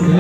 When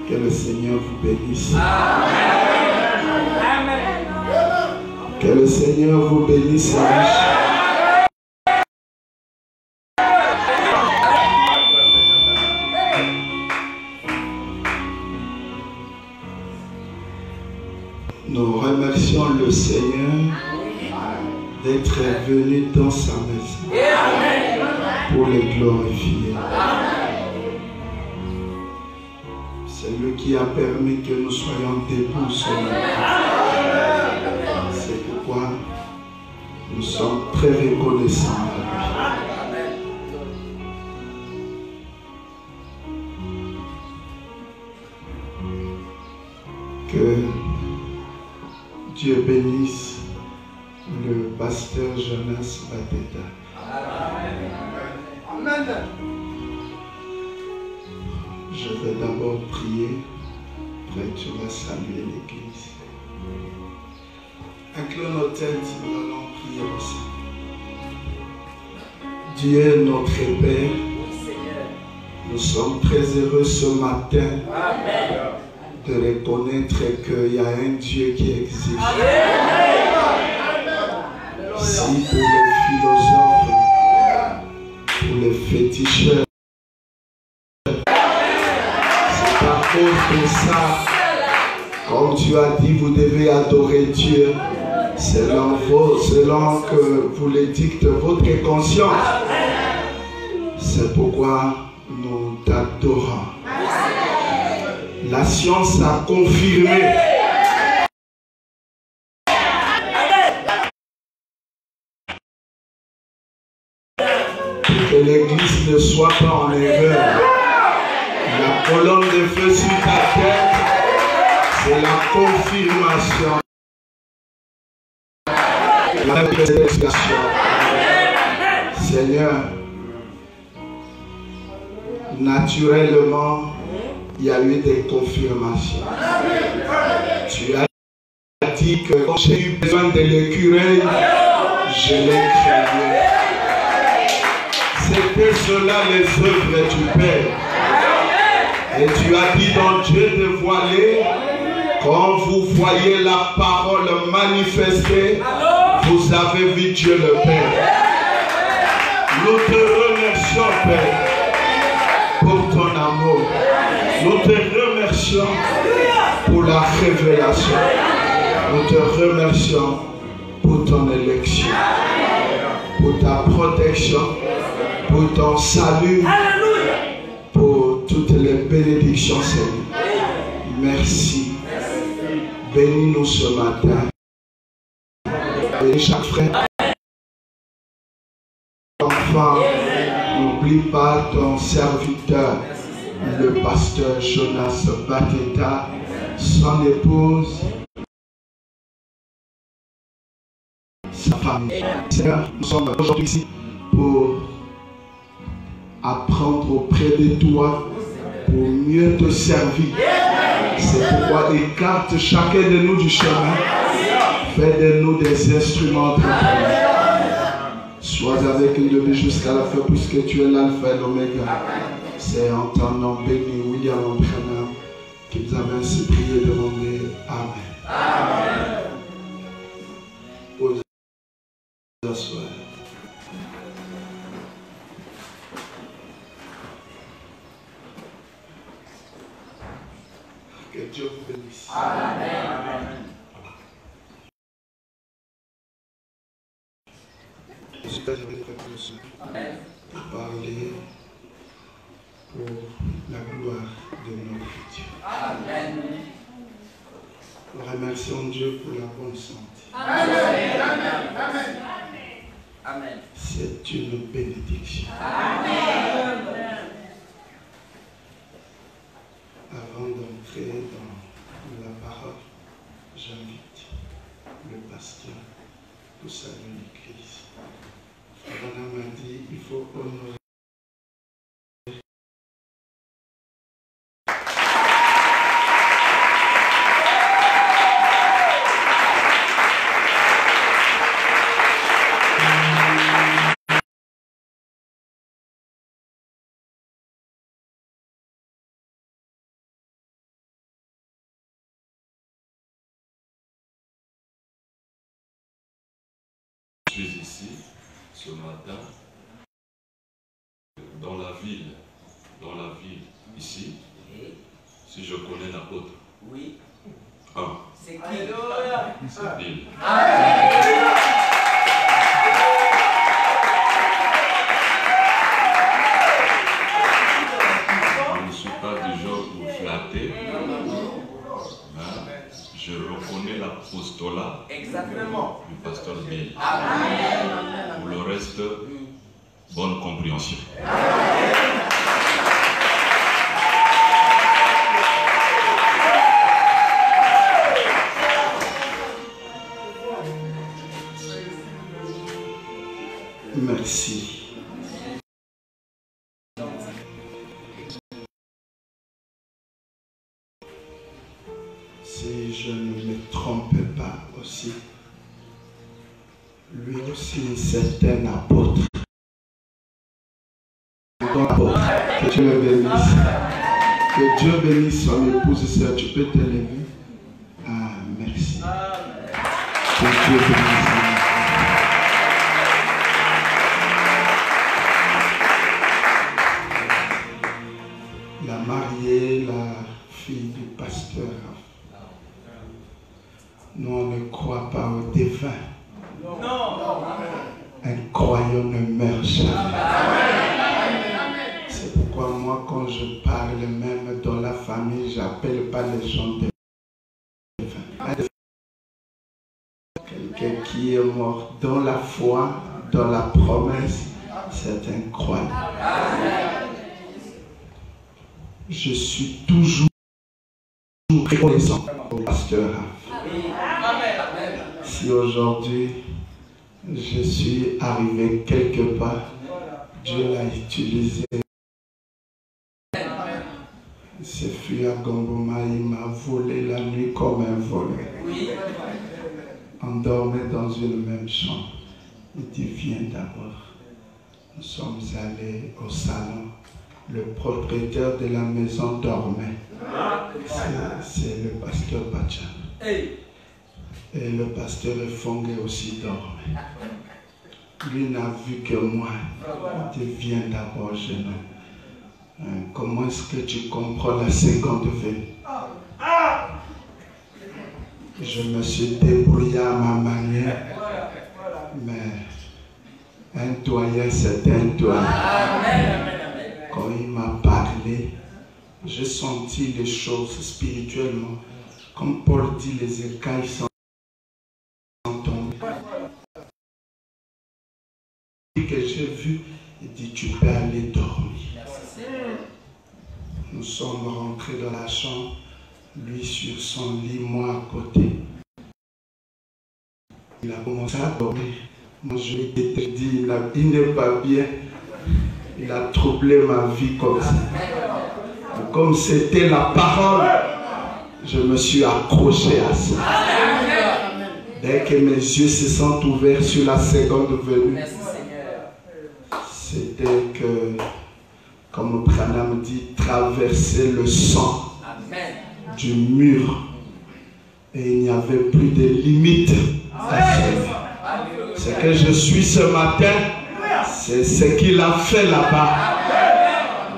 Que le Seigneur vous bénisse. Que le Seigneur vous bénisse. Nous remercions le Seigneur d'être venu dans sa maison pour le glorifier. C'est lui qui a permis que nous soyons debout ce matin. C'est pourquoi nous sommes très reconnaissants à lui. Que Dieu bénisse le pasteur Jonas Bateta. Amen. Je vais d'abord prier, après tu vas saluer l'église. Incline nos têtes, nous allons prier aussi. Dieu notre Père, nous sommes très heureux ce matin de reconnaître qu'il y a un Dieu qui existe. Si pour les philosophes, pour les féticheurs, c'est à cause de ça, comme tu as dit, vous devez adorer Dieu selon que vous le dicte votre conscience. C'est pourquoi nous t'adorons. La science a confirmé que l'église ne soit pas en erreur. La colonne de feu sur ta tête, c'est la confirmation. La manifestation. Seigneur, naturellement, il y a eu des confirmations. Tu as dit que quand j'ai eu besoin de l'écureuil, je l'ai créé. C'était cela les œuvres du Père. Et tu as dit dans Dieu dévoilé, quand vous voyez la parole manifestée, vous avez vu Dieu le Père. Nous te remercions, Père, pour ton amour. Nous te remercions pour la révélation. Nous te remercions pour ton élection, pour ta protection, pour ton salut, pour toutes les bénédictions, Seigneur. Merci. Bénis-nous ce matin. Bénis chaque frère. Enfant, n'oublie pas ton serviteur, le pasteur Jonas Bateta, son épouse, sa famille. Seigneur, nous sommes aujourd'hui ici pour apprendre auprès de toi, pour mieux te servir. C'est pourquoi écarte chacun de nous du chemin. Fais de nous des instruments de ton. Sois avec nous jusqu'à la fin, puisque tu es l'alpha et l'oméga. C'est en ton nom béni, William Branham, qui nous avait ainsi prié et demandé. Amen. Amen. Vous asseoir. Que Dieu vous bénisse. Amen. Je suis très heureux de parler pour la gloire de notre Dieu. Amen. Nous remercions Dieu pour la bonne santé. Amen. Amen. Amen. C'est une bénédiction. Amen. Avant d'entrer dans la parole, j'invite le pasteur pour saluer l'église. Madame m'a dit il faut honorer suis ici ce matin dans la ville ici. Si je connais l'apôtre. Oui. Ah. C'est qui? C'est Bill. Je ne suis pas du genre pour flatter, mais je reconnais l'apostolat du pasteur Bill. Pour le reste, bonne compréhension. Merci. Si je ne me trompe pas aussi, lui aussi c'est un apôtre. Que Dieu le bénisse. Que Dieu bénisse son épouse, sœur. Tu peux te lever. Ah, merci. Que Dieu bénisse. La mariée, la fille du pasteur. Nous, on ne croit pas au défunt. Un croyant ne meurt jamais. C'est pourquoi moi, quand je parle même dans la famille, je n'appelle pas les gens défunts. Quelqu'un qui est mort dans la foi, dans la promesse, c'est un croyant. Je suis toujours reconnaissant au pasteur. Si aujourd'hui je suis arrivé quelque part, Dieu l'a utilisé. Ce fut à Gongoma, il m'a volé la nuit comme un voleur. On dormait dans une même chambre. Il dit, viens d'abord. Nous sommes allés au salon. Le propriétaire de la maison dormait. C'est le pasteur Bachan. Et le pasteur Fongue aussi dormait. Lui n'a vu que moi. Il dit, viens d'abord, jeune homme. Comment est-ce que tu comprends la seconde venue? Je me suis débrouillé à ma manière. Mais un doyen, c'est un doyen. Quand il m'a parlé, j'ai senti les choses spirituellement. Comme Paul dit, les écailles sont tombées. Que j'ai vu, il dit, tu peux aller dormir. Nous sommes rentrés dans la chambre, lui sur son lit, moi à côté. Il a commencé à dormir. Moi je lui ai dit, il n'est pas bien. Il a troublé ma vie comme ça. Et comme c'était la parole, je me suis accroché à ça. Dès que mes yeux se sont ouverts sur la seconde venue, c'était que, comme Branham dit, traverser le sang du mur. Et il n'y avait plus de limite à cela. Ce que je suis ce matin, c'est ce qu'il a fait là-bas.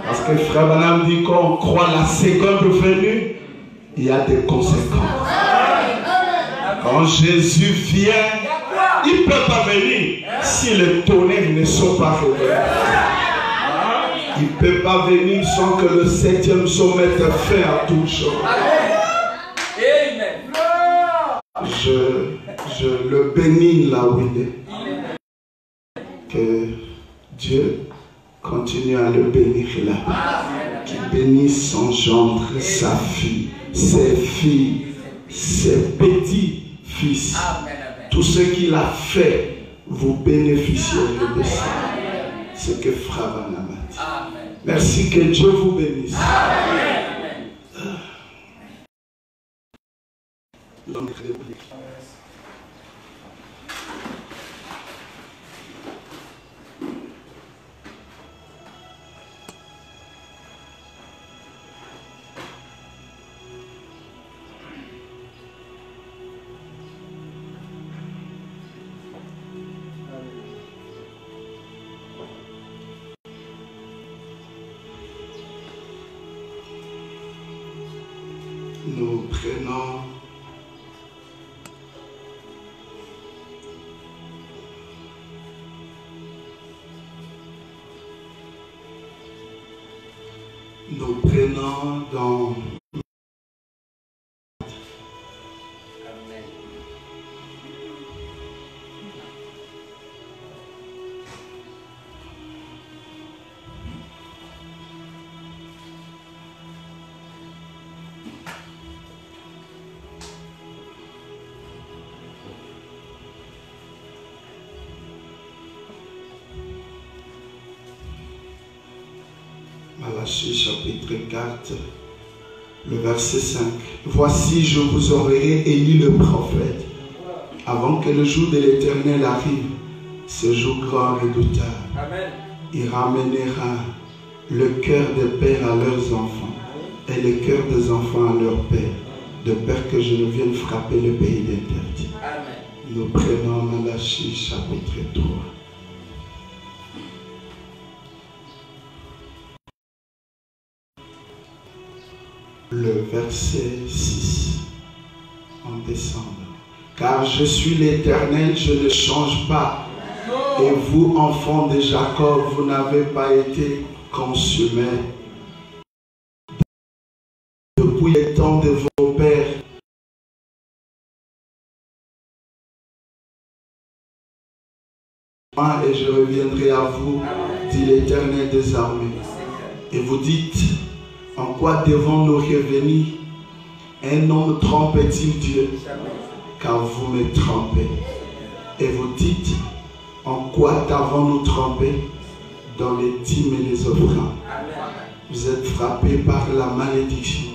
Parce que Frère Branham dit qu'on croit la seconde venue, il y a des conséquences. Quand Jésus vient, il ne peut pas venir si les tonnerres ne sont pas réveillés. Il ne peut pas venir sans que le 7e sommet mette fin à toute chose. Je le bénis là où il est. Que Dieu continue à le bénir là. Qu'il bénisse son gendre, sa fille, ses filles, ses petits-fils. Tout ce qu'il a fait, vous bénéficierez de ça. C'est que Frère Branham a dit. Merci, que Dieu vous bénisse. Nous prenons dans Malachie chapitre 4, le verset 5. Voici, je vous enverrai Élie le prophète, avant que le jour de l'Éternel arrive, ce jour grand redoutable. Amen. Il ramènera le cœur des pères à leurs enfants et le cœur des enfants à leurs pères, de peur que je ne vienne frapper le pays d'interdit. Nous prenons Malachie chapitre 3. Le verset 6, en descendant. Car je suis l'Éternel, je ne change pas. Et vous, enfants de Jacob, vous n'avez pas été consumés. Depuis le temps de vos pères, et je reviendrai à vous, dit l'Éternel des armées. Et vous dites, en quoi devons-nous revenir? Un homme trompe-t-il Dieu? Car vous me trompez. Et vous dites, en quoi t'avons-nous trompé? Dans les dîmes et les offrandes. Vous êtes frappés par la malédiction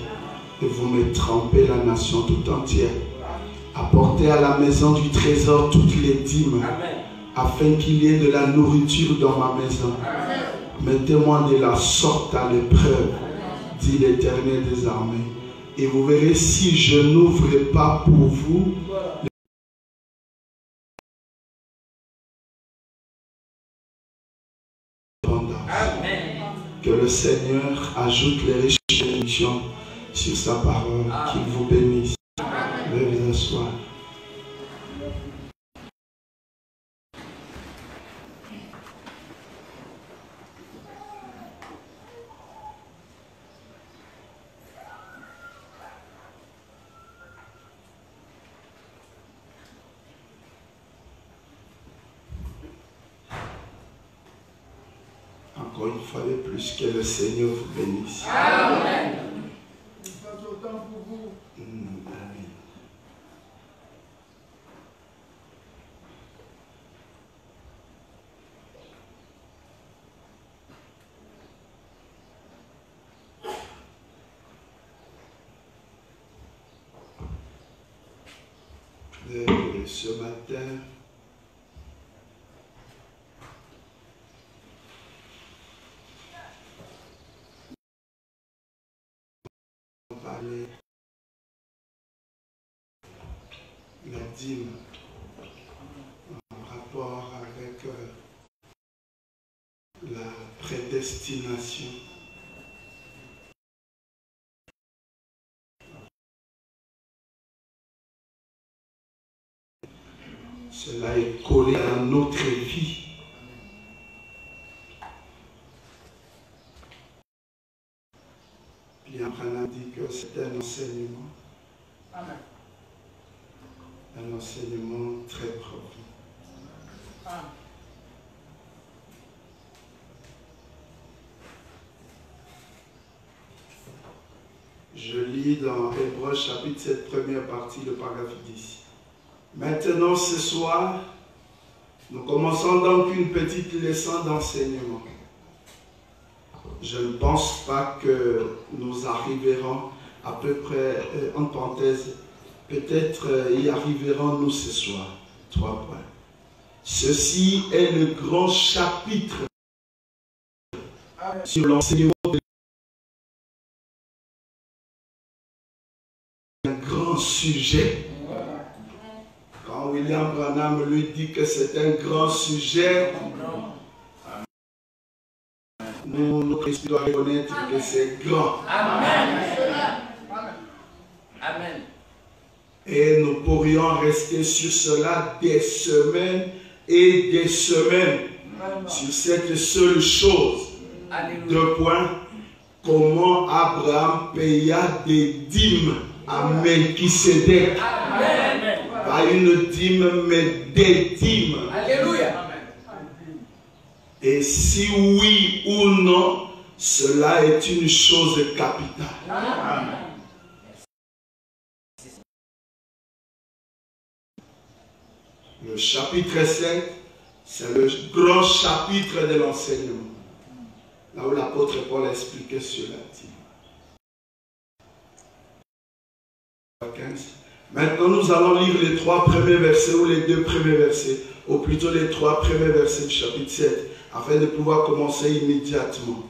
et vous me trompez, la nation tout entière. Apportez à la maison du trésor toutes les dîmes, afin qu'il y ait de la nourriture dans ma maison. Mettez-moi de la sorte à l'épreuve, dit l'Éternel des armées, et vous verrez si je n'ouvre pas pour vous que le Seigneur ajoute les riches bénédictions sur sa parole, qu'il vous bénisse. Veuillez vous asseoir. Encore une fois de plus, que le Seigneur vous bénisse. Amen. Amen. Ce matin, la dîme en rapport avec la prédestination. Cela est collé à notre vie. Bien, on a dit que c'est un enseignement. Amen. Un enseignement très profond. Amen. Je lis dans Hébreux chapitre 7, première partie, le paragraphe 10. Maintenant, ce soir, nous commençons donc une petite leçon d'enseignement. Je ne pense pas que nous arriverons à peu près, en parenthèse, peut-être y arriverons-nous ce soir. 3 points. Ceci est le grand chapitre sur l'enseignement d'un grand sujet. Quand William Branham lui dit que c'est un grand sujet, nous doit reconnaître que c'est grand. Amen. Et nous pourrions rester sur cela des semaines et des semaines. Sur cette seule chose. Alléluia. 2 points. Comment Abraham paya des dîmes à Melchisédek. Pas une dîme, mais des dîmes. Alléluia. Et si oui ou non, cela est une chose capitale. Amen. Le chapitre 5, c'est le grand chapitre de l'enseignement. Là où l'apôtre Paul a expliqué sur la dîme. 15. Maintenant, nous allons lire les 3 premiers versets ou les 2 premiers versets, ou plutôt les 3 premiers versets du chapitre 7, afin de pouvoir commencer immédiatement.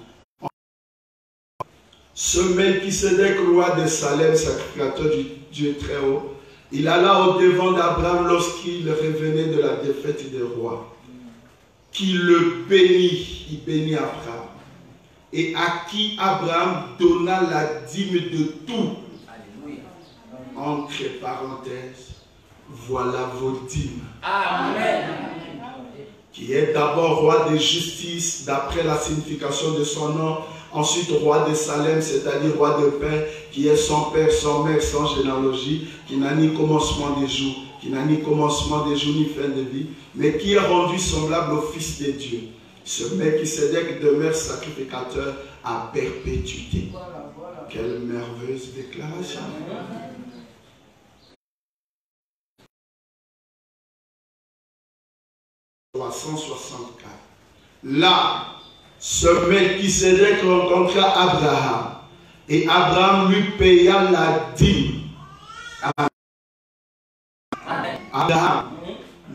Ce Melchisédek, roi de Salem, sacrificateur du Dieu très haut, il alla au devant d'Abraham lorsqu'il revenait de la défaite des rois, qui le bénit, il bénit Abraham, et à qui Abraham donna la dîme de tout. Entre parenthèses, voilà vos dîmes. Amen. Qui est d'abord roi de justice, d'après la signification de son nom. Ensuite, roi de Salem, c'est-à-dire roi de paix, qui est sans père, sans mère, sans généalogie, qui n'a ni commencement des jours, ni fin de vie, mais qui est rendu semblable au Fils de Dieu. Ce Melchisédek demeure sacrificateur à perpétuité. Voilà. Quelle merveilleuse déclaration. 364. Là, ce Melchisédek rencontra Abraham, et Abraham lui paya la dîme. Abraham,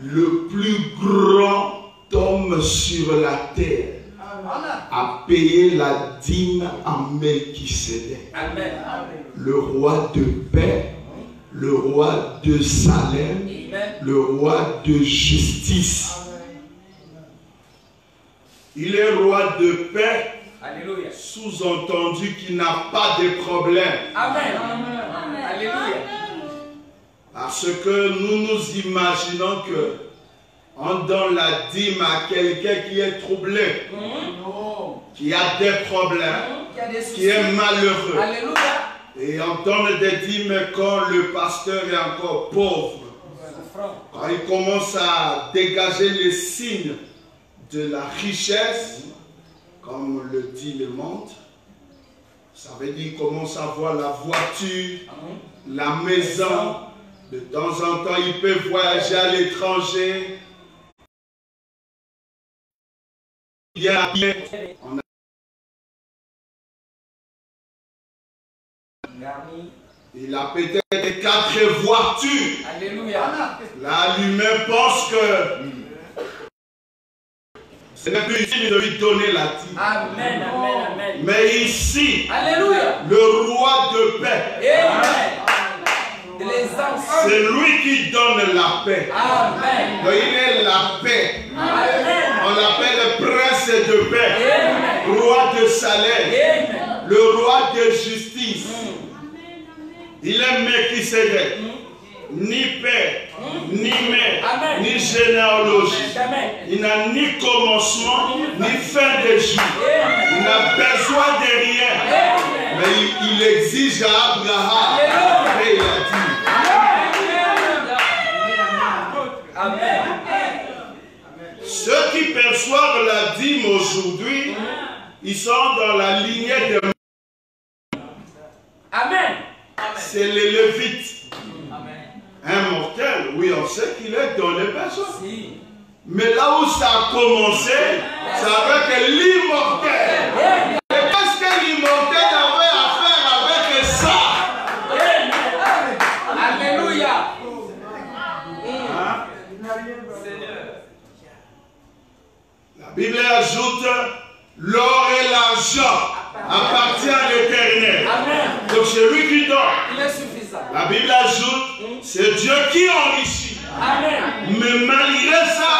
le plus grand homme sur la terre, a payé la dîme à Melchisédek. Le roi de paix, le roi de Salem, le roi de justice. Il est roi de paix, sous-entendu qu'il n'a pas de problème. Amen. Amen. Alléluia. Parce que nous nous imaginons que on donne la dîme à quelqu'un qui est troublé, qui a des problèmes, qui est malheureux. Alléluia. Et on donne des dîmes quand le pasteur est encore pauvre. Quand il commence à dégager les signes de la richesse, comme le dit le monde, ça veut dire qu'il commence à voir la voiture, la maison. De temps en temps, il peut voyager à l'étranger. Il a peut-être 4 voitures. Alléluia. Là, lui-même pense que c'est plus utile de lui donner la dîme. Amen, amen, amen. Mais ici, alléluia, le roi de paix, c'est lui qui donne la paix. Amen. Donc, il est la paix. Amen. On l'appelle le prince de paix. Amen. Roi de Salem. Amen. Le roi de justice. Il est Melchisédek. Ni père, ni mère, ni généalogie. Il n'a ni commencement, ni fin de jour. Il n'a besoin de rien. Mais il exige à Abraham. Et il a dit. Amen. Ceux qui perçoivent la dîme aujourd'hui, ils sont dans la lignée de... Amen. C'est les Lévites. Un mortel, oui, on sait qu'il est dans les personnes. Mais là où ça a commencé, c'est avec l'immortel. Et parce que l'immortel avait affaire avec ça. Alléluia. La Bible ajoute, l'or et l'argent appartiennent à l'Éternel. Donc c'est lui qui donne. Il est suffisant. La Bible ajoute, c'est Dieu qui enrichit. Amen. Mais malgré ça,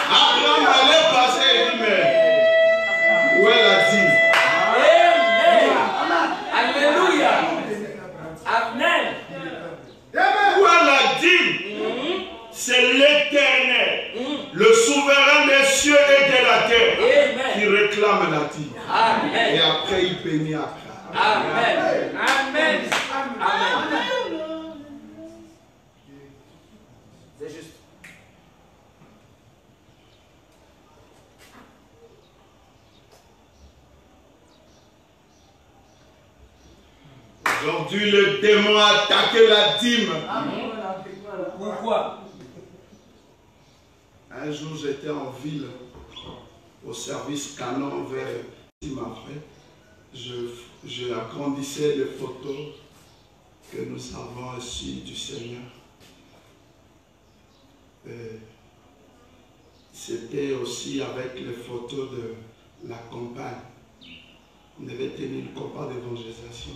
Abraham allait passer et dit, mais où est la dîme? Amen. Alléluia. Amen. Où est la Amen. Amen. Amen. C'est juste. Aujourd'hui, le démon a attaqué la dîme. Pourquoi? Un jour, j'étais en ville, au service canon vers Timafré. Je agrandissais les photos que nous avons reçues du Seigneur. C'était aussi avec les photos de la campagne. On devait tenir une campagne d'évangélisation.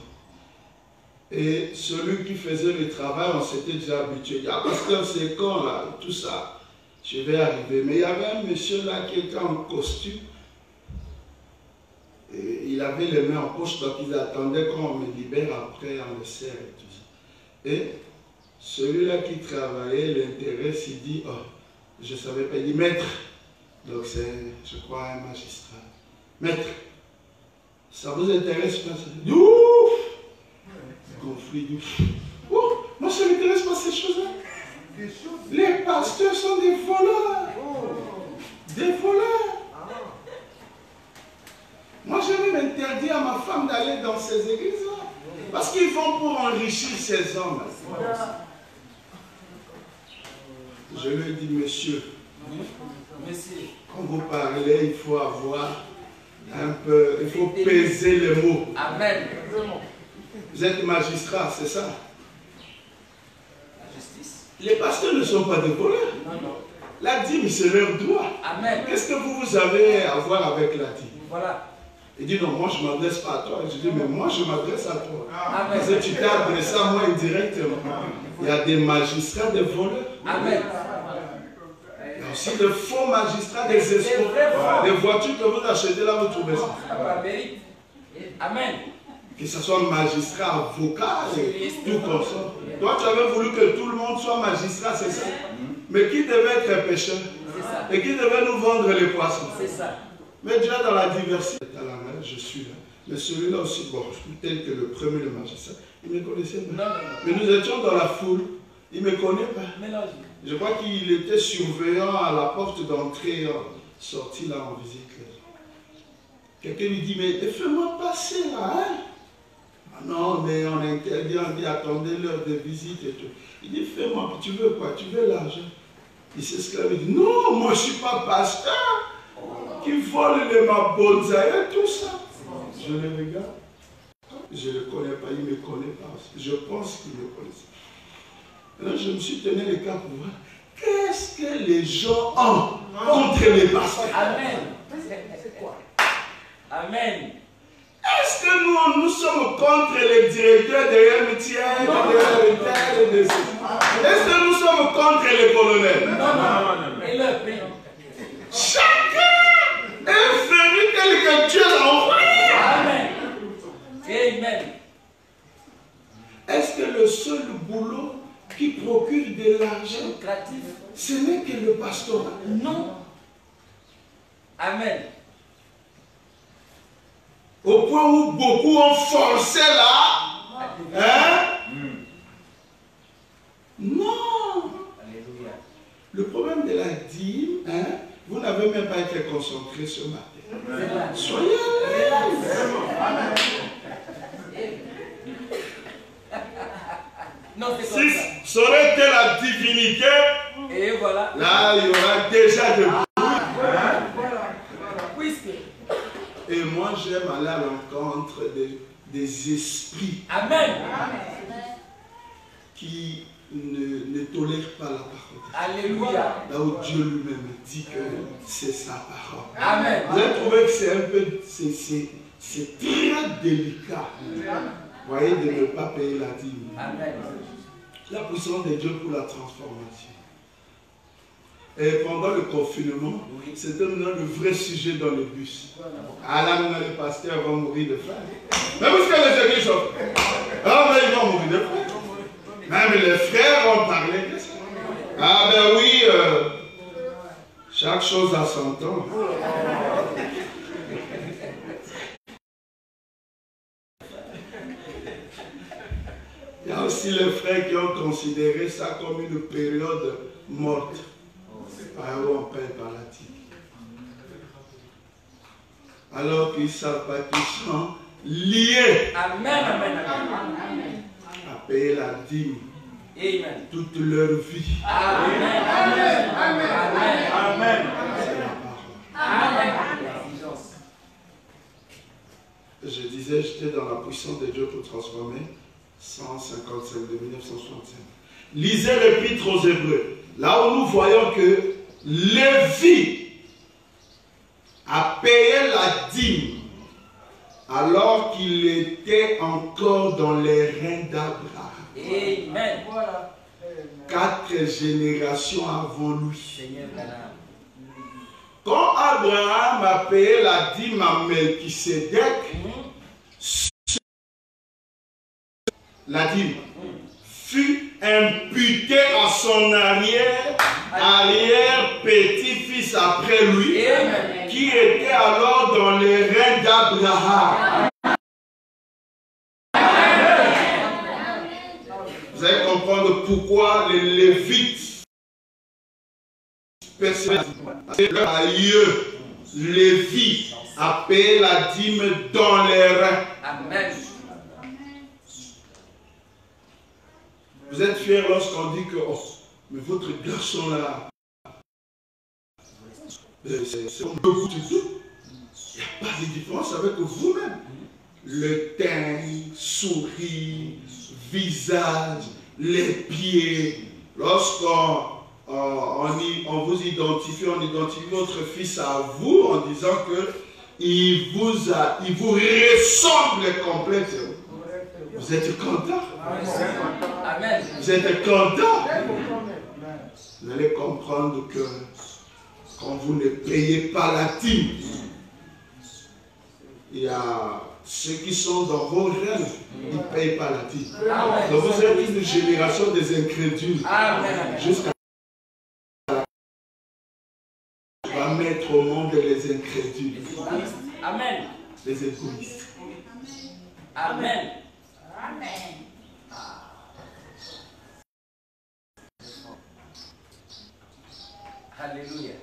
Et celui qui faisait le travail, on s'était déjà habitué. Ah, pasteur, c'est quand là, tout ça, je vais arriver. Mais il y avait un monsieur là qui était en costume. Et il avait les mains en poche, donc il attendait qu'on me libère après, on le sert et tout ça. Et celui-là qui travaillait, l'intéresse, il dit, oh, je ne savais pas, il dit, maître. Donc c'est, je crois, un magistrat. Maître, ça vous intéresse pas ça? Ouf! Conflit. Oh, moi ça ne m'intéresse pas ces choses-là. Les pasteurs sont des voleurs. Des voleurs. Moi je vais m'interdire à ma femme d'aller dans ces églises-là. Parce qu'ils vont pour enrichir ces hommes. Je lui dis, monsieur, quand vous parlez, il faut avoir un peu, il faut peser les mots. Amen. Vous êtes magistrat, c'est ça? La justice. Les pasteurs ne sont pas des voleurs. Non. La dîme, c'est leur droit. Amen. Qu'est-ce que vous avez à voir avec la dîme? Voilà. Il dit non, moi je ne m'adresse pas à toi. Je dis mais moi je m'adresse à toi. Amen. Parce que tu t'es adressé à moi indirectement. Il y a des magistrats, des voleurs. Amen. Il y a aussi de faux magistrats, des escrocs. Des voitures que vous achetez là, vous trouvez ça. Amen. Que ce soit magistrat, avocat, et tout comme ça. Toi, tu avais voulu que tout le monde soit magistrat, c'est ça? Mais qui devait être pêcheur? Et qui devait nous vendre les poissons? C'est ça. Mais Dieu dans la diversité. À la main, je suis là. Mais celui-là aussi, bon, tel que le premier, le magistrat, il ne me connaissait pas. Non. Mais nous étions dans la foule. Il ne me connaît pas. Mélange. Je crois qu'il était surveillant à la porte d'entrée, sorti là en visite. Quelqu'un lui dit, mais fais-moi passer là, hein? Ah non, mais on interdit, on dit attendez l'heure de visite et tout. Il dit fais-moi, tu veux quoi? Tu veux l'argent? Il s'esclave, il dit non, moi je ne suis pas pasteur qui vole les mabonzaïs et tout ça. Je le regarde, je ne le connais pas, il ne me connaît pas. Je pense qu'il me connaissait. Alors je me suis tenu les cas pour voir qu'est-ce que les gens ont contre les pasteurs. Amen. C'est quoi? Amen. Est-ce que nous sommes contre les directeurs de MTN, de Est-ce que nous sommes contre les colonels? Non. Et le prix. Chacun est venu tel que Dieu l'a envoyé. Amen. Amen. Est-ce que le seul boulot qui procure de l'argent, ce n'est que le pastorat? Non. Amen. Au point où beaucoup ont forcé là. Hein? Non. Alléluia. Le problème de la dîme, hein, vous n'avez même pas été concentré ce matin. Soyez à l'aise. Non, c'est Si comme ça. ça aurait été la divinité, Et voilà. là il y aura déjà de Puisque. Et moi j'aime aller à l'encontre des esprits Amen. qui ne tolèrent pas la parole. Alléluia. Là où Dieu lui-même dit que c'est sa parole. Amen. Vous avez trouvé que c'est un peu, c'est très délicat. Vous voyez, de ne pas payer la dîme. Amen. La puissance de Dieu pour la transformation. Et pendant le confinement, c'était maintenant le vrai sujet dans le bus. Ah là, maintenant les pasteurs vont mourir de faim. Mais parce que les églises sont... Ah, mais ils vont mourir de faim. Même les frères ont parlé de ça. Ah ben oui, chaque chose a son temps. Il y a aussi les frères qui ont considéré ça comme une période morte. Alors on paye par la dîme. Alors qu'ils ne savent pas qu'ils sont liés à payer la dîme toute leur vie. C'est la parole. Je disais, j'étais dans la puissance de Dieu pour transformer 155 de 1965. Lisez l'épître aux Hébreux. Là où nous voyons que Lévi a payé la dîme alors qu'il était encore dans les reins d'Abraham. Amen. 4 générations avant lui. Quand Abraham a payé la dîme à Melchisédek, la dîme fut imputée à son arrière-petit-fils après lui, qui était alors dans les reins d'Abraham. Vous allez comprendre pourquoi les Lévites, leur aïeux, Lévi, a payé la dîme dans les reins. Amen. Vous êtes fiers lorsqu'on dit que oh, mais votre garçon là, c'est comme vous tout. Il n'y a pas de différence avec vous-même. Le teint, souris, visage, les pieds. Lorsqu'on on vous identifie, on identifie votre fils à vous en disant que il vous ressemble complètement. Vous êtes content? Amen. Vous êtes content? Vous allez comprendre que quand vous ne payez pas la dîme, il y a ceux qui sont dans vos rêves, ils ne payent pas la dîme. Donc vous êtes une génération des incrédules. Jusqu'à on va mettre au monde les incrédules. Amen. Les égoïstes. Amen. Alléluia.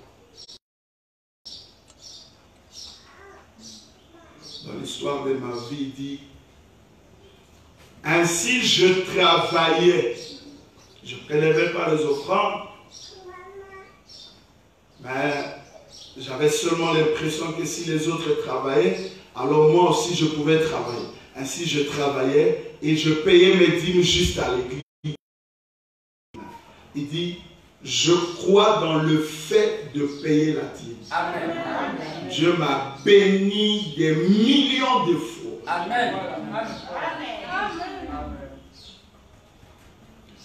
Dans l'histoire de ma vie, il dit: ainsi je travaillais. Je ne prélevais pas les offrandes, mais j'avais seulement l'impression que si les autres travaillaient, alors moi aussi je pouvais travailler. Ainsi je travaillais et je payais mes dîmes juste à l'église. Il dit: je crois dans le fait de payer la dîme. Amen. Dieu m'a béni des millions de fois. Amen.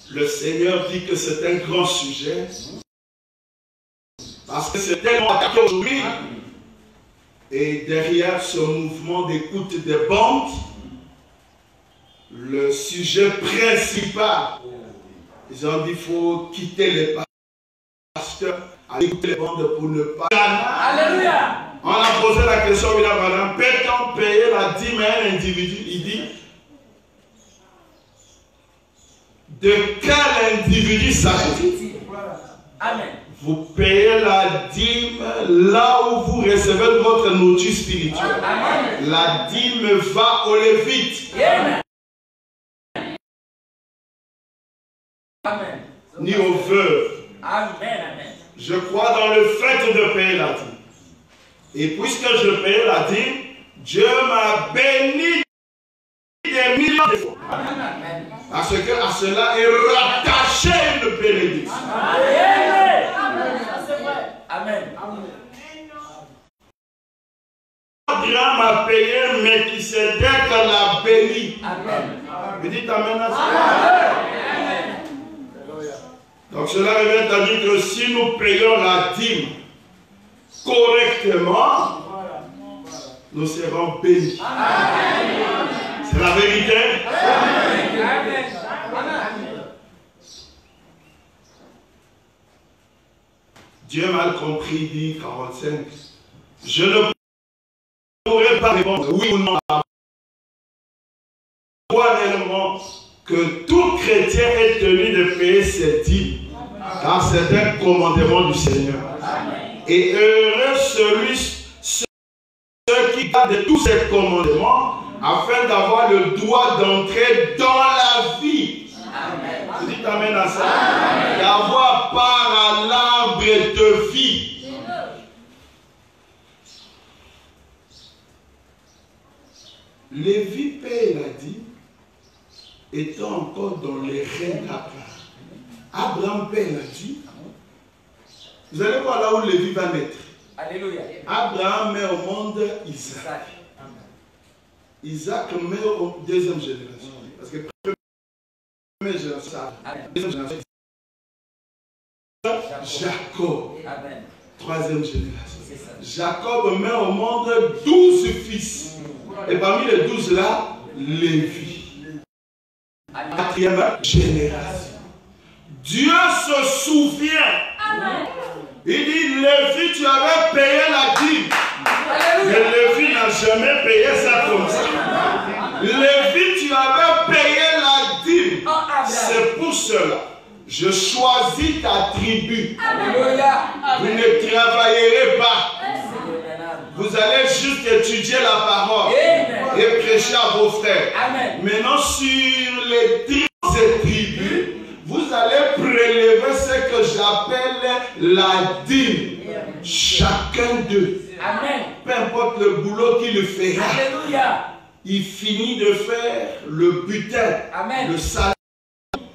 Le Seigneur dit que c'est un grand sujet. Parce que c'est tellement attaqué aujourd'hui. Et derrière ce mouvement d'écoute des bandes, le sujet principal, ils ont dit qu'il faut quitter les pasteurs, aller écouter les bandes pour ne pas... Alléluia. On a posé la question, madame, peut-on payer la dîme à un individu? Il dit: de quel individu s'agit-il? Amen. Vous payez la dîme là où vous recevez votre nourriture spirituelle. Amen. La dîme va aux Lévites. Amen. Amen. Ni aux veuves. Amen. Amen. Je crois dans le fait de payer la dîme. Et puisque je paye la dîme, Dieu m'a béni des millions de fois. Amen. Parce que à cela est rattaché une bénédiction. Amen. Amen. Abraham a payé, mais qui s'est l'a béni. Amen. Vous dites amen à ça? Donc cela revient à dire que si nous payons la dîme correctement, nous serons bénis. C'est la vérité. Dieu m'a compris, dit 45. Je ne pourrais pas répondre oui ou non. Quoi réellement que tout chrétien est tenu de payer ses dîmes, car c'est un commandement du Seigneur. Et heureux ceux qui gardent tous ces commandements, afin d'avoir le droit d'entrer dans la vie. Vous dites amen à ça? D'avoir part à l'arbre de vie. Lévi paye la dîme, étant encore dans les reins d'Abraham. Abraham paye la dîme. Vous allez voir là où Lévi va naître. Alléluia. Abraham met au monde Isaac. Isaac met au deuxième génération. Parce que première génération, deuxième génération, Jacob. Amen. Troisième génération. Jacob met au monde 12 fils. Et parmi les 12 là, Lévi. Quatrième génération. Dieu se souvient. Amen. Il dit, Lévi, tu avais payé la dîme. Mais Lévi n'a jamais payé ça comme ça. Lévi, tu avais payé la dîme. C'est pour cela. Je choisis ta tribu. Alléluia. Vous ne travaillerez pas. Vous allez juste étudier la parole et prêcher à vos frères. Amen. Maintenant, sur les 10 tribus, vous allez prélever ce que j'appelle la dîme. Chacun d'eux. Amen. Peu importe le boulot qu'il fera. Alléluia. Il finit de faire le butin. Amen. Le salaire.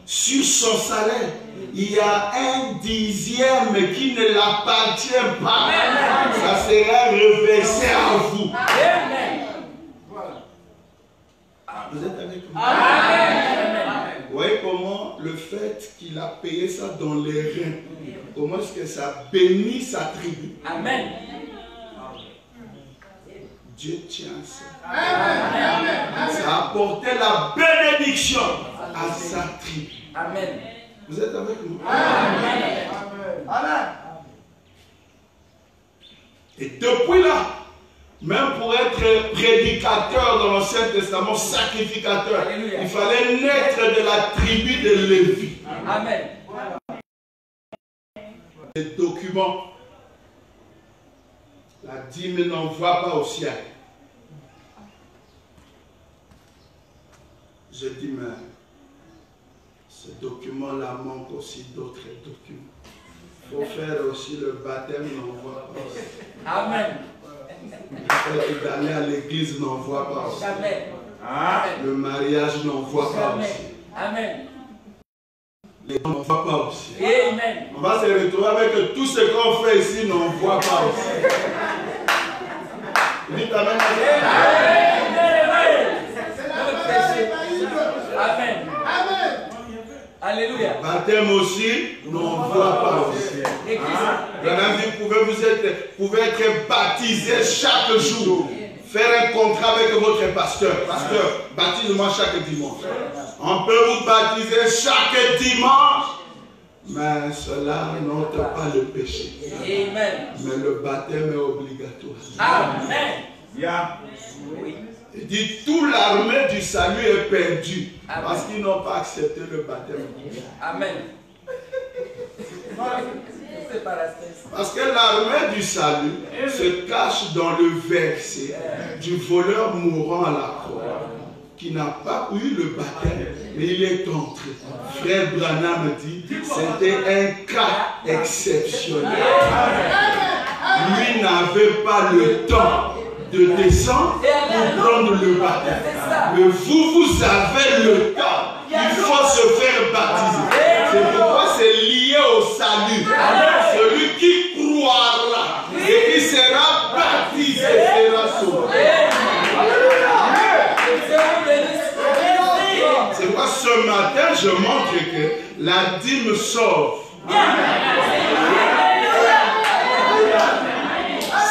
Sur son salaire, il y a un dixième qui ne l'appartient pas. Amen. Ça sera reversé à vous. Amen. Vous êtes avec moi? Amen. Vous voyez comment le fait qu'il a payé ça dans les reins, comment est-ce que ça bénit sa tribu? Amen. Dieu tient ça. Ça a apporté la bénédiction à sa tribu. Amen. Vous êtes avec nous? Amen. Et depuis là, même pour être prédicateur dans l'Ancien Testament, sacrificateur, Alléluia. il fallait naître de la tribu de Lévi. Amen. Les documents, la dîme n'envoie pas au ciel. Je dis, mais ce document-là manque aussi d'autres documents. Il faut faire aussi le baptême, n'envoie pas aussi. Amen. D'aller à l'église n'envoie pas aussi. Amen. Le mariage n'envoie pas Amen. aussi. Amen. Les gens n'envoient pas aussi. Amen. On va se retrouver avec tout ce qu'on fait ici n'envoie pas aussi. Dites amen. Amen. Alléluia. Baptême aussi n'envoie pas aussi. Vous pouvez être baptisé chaque jour. Faire un contrat avec votre pasteur. Pasteur, baptise-moi chaque dimanche. On peut vous baptiser chaque dimanche. Mais cela n'ôte pas le péché. Amen. Mais le baptême est obligatoire. Amen. Il dit, toute l'armée du salut est perdue. Parce qu'ils n'ont pas accepté le baptême. Amen. Parce que l'armée du salut se cache dans le verset du voleur mourant à la croix, qui n'a pas eu le baptême, mais il est entré. Frère Branham dit, c'était un cas exceptionnel. Lui n'avait pas le temps de descendre pour prendre le baptême. Mais vous avez le temps. Il faut se faire baptiser. C'est pourquoi c'est lié au salut. Celui qui croira et qui sera baptisé sera sauvé. C'est pourquoi ce matin je montre que la dîme sauve.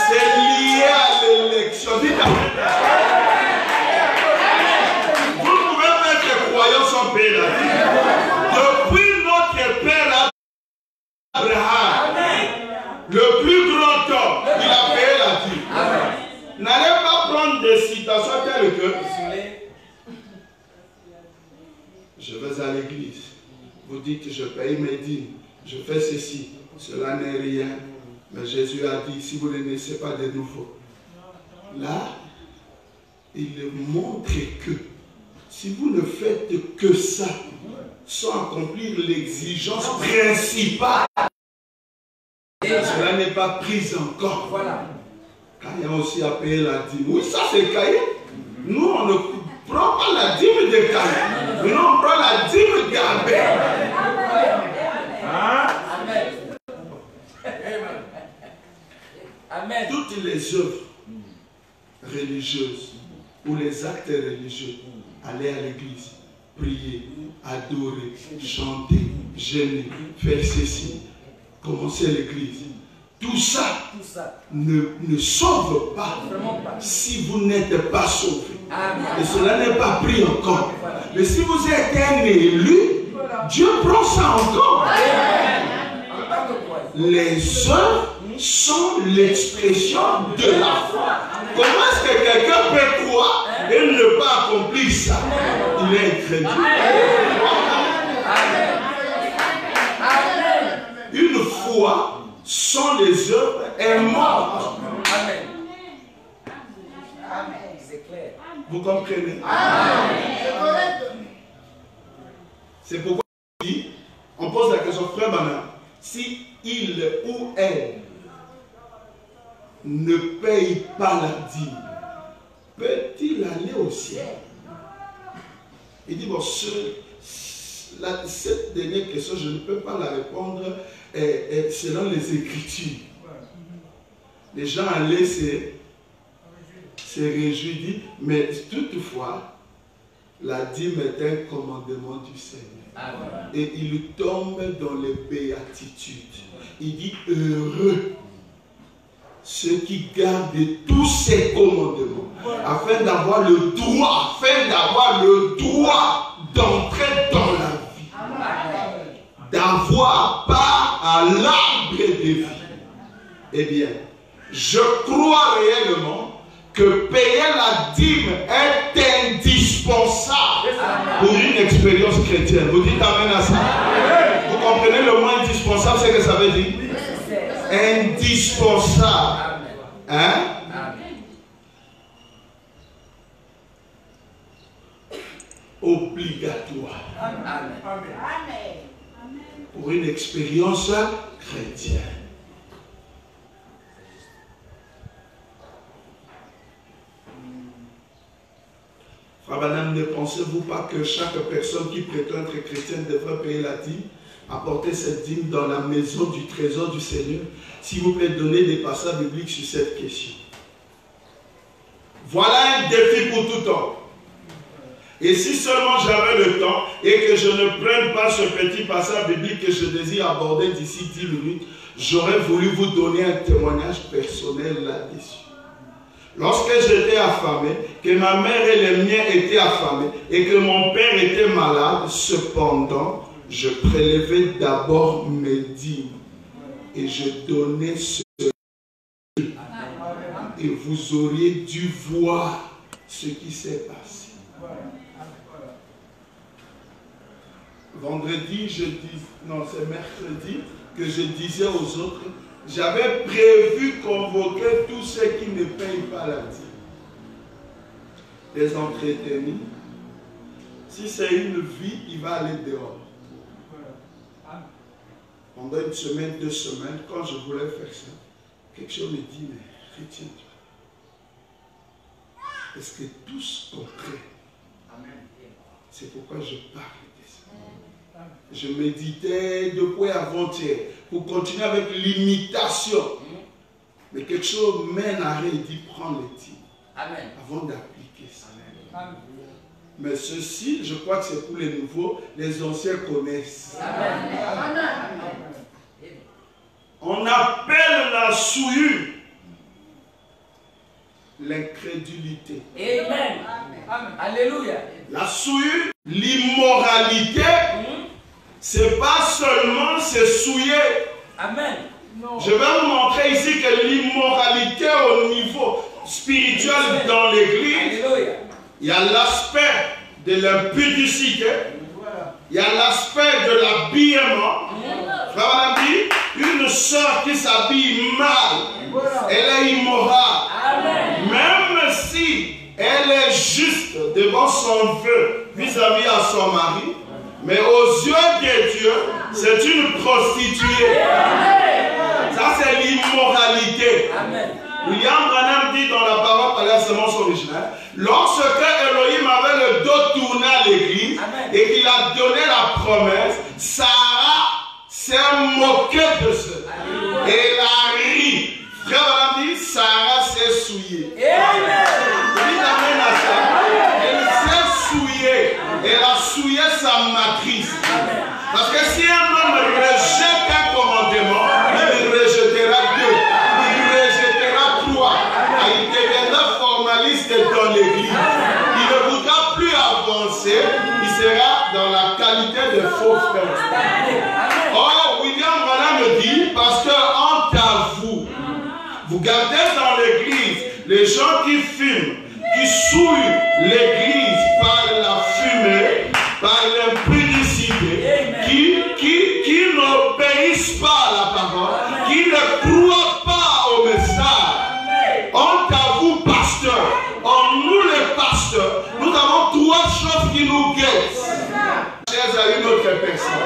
C'est lié à l'élection. Dites vous ne pouvez pas être croyant sans payer la dîme. Depuis notre père Abraham, le plus grand homme, il a payé la dîme. N'allez pas prendre des citations telles que je à l'église. Vous dites, je paye mes dîmes, je fais ceci. Cela n'est rien. Mais Jésus a dit, si vous ne naissez pas de nouveau. Là, il montre que si vous ne faites que ça, sans accomplir l'exigence principale, cela n'est pas pris encore. Voilà. Quand il y a aussi à payer la dîme. Oui, ça c'est caillé. Nous, on ne prend pas la dîme de caillé. Nous, on prend la dîme d'Abel. Hein? Amen. Amen. Toutes les œuvres religieuses ou les actes religieux, aller à l'église, prier, adorer, chanter, jeûner, faire ceci, commencer l'église. Tout ça ne sauve pas si vous n'êtes pas sauvé. Et cela n'est pas pris encore. Mais si vous êtes un élu, Dieu prend ça encore. Les œuvres sont l'expression de la foi. Comment est-ce que quelqu'un peut croire et ne pas accomplir ça? Il est incrédule. Une foi sans les œuvres est morte. Amen. C'est clair. Vous comprenez? C'est pourquoi on pose la question, frère Bana, si il ou elle ne paye pas la dîme, peut-il aller au ciel? Il dit, bon, cette dernière question, je ne peux pas la répondre selon les Écritures. Les gens allaient se réjouir, dit, mais toutefois, la dîme est un commandement du Seigneur. Et il tombe dans les béatitudes. Il dit, heureux ceux qui gardent tous ces commandements, afin d'avoir le droit d'entrer dans la vie, d'avoir part à l'arbre de vie. Eh bien, je crois réellement que payer la dîme est indispensable pour une expérience chrétienne. Vous dites amen à ça? Vous comprenez le mot indispensable, c'est ce que ça veut dire? Indispensable. Hein? Obligatoire. Pour une expérience chrétienne. Frère Branham, ne pensez-vous pas que chaque personne qui prétend être chrétienne devrait payer la dîme, apporter cette dîme dans la maison du trésor du Seigneur? S'il vous plaît, donnez des passages bibliques sur cette question. Voilà un défi pour tout homme. Et si seulement j'avais le temps et que je ne prenne pas ce petit passage biblique que je désire aborder d'ici 10 minutes, j'aurais voulu vous donner un témoignage personnel là-dessus. Lorsque j'étais affamé, que ma mère et les miens étaient affamés et que mon père était malade, cependant, je prélevais d'abord mes dîmes et je donnais ce et vous auriez dû voir ce qui s'est passé. Vendredi, c'est mercredi que je disais aux autres, j'avais prévu convoquer tous ceux qui ne payent pas la dîme. Les entretenir. Si c'est une vie, il va aller dehors. Pendant une semaine, 2 semaines, quand je voulais faire ça, quelque chose me dit, mais retiens-toi. Est-ce que tous comprennent? C'est pourquoi je parle de ça. Je méditais depuis avant-hier pour continuer avec l'imitation. Mais quelque chose mène à rien, il dit prends le titre avant d'appliquer ça. Amen. Mais ceci, je crois que c'est pour les nouveaux, les anciens connaissent. Amen. On appelle la souillure l'incrédulité. Amen. Alléluia. La souillure, l'immoralité, c'est pas seulement se souiller. Amen. Non. Je vais vous montrer ici que l'immoralité au niveau spirituel dans l'église, il y a l'aspect de l'impudicité Il y a l'aspect de l'habillement. Frère, on a dit, une soeur qui s'habille mal, elle est immorale. Même si elle est juste devant son vœu vis-à-vis à son mari, mais aux yeux de Dieu, c'est une prostituée. Ça, c'est l'immoralité. William Branham dit dans la parole à la semence originale, lorsque Elohim avait le dos tourné à l'église et qu'il a donné la promesse, Sarah s'est moquée de cela. Et elle a ri. Frère Branham dit, Sarah s'est souillée. Amen à ça. Elle s'est souillée. Elle a souillé sa matrice. Parce que si un homme rejette un commandement, il rejettera deux. Il deviendra formaliste dans l'église. Il ne voudra plus avancer. Il sera dans la qualité de faux frère. Or, William Branham me dit, parce que honte à vous, vous gardez dans l'église les gens qui fument, qui souillent l'église par la fumée, par l'impudicité, qui n'obéissent pas à la parole, qui ne croient pas au message. Honte à vous, pasteurs. En nous, les pasteurs, nous avons trois choses qui nous guettent. Chers à une autre personne.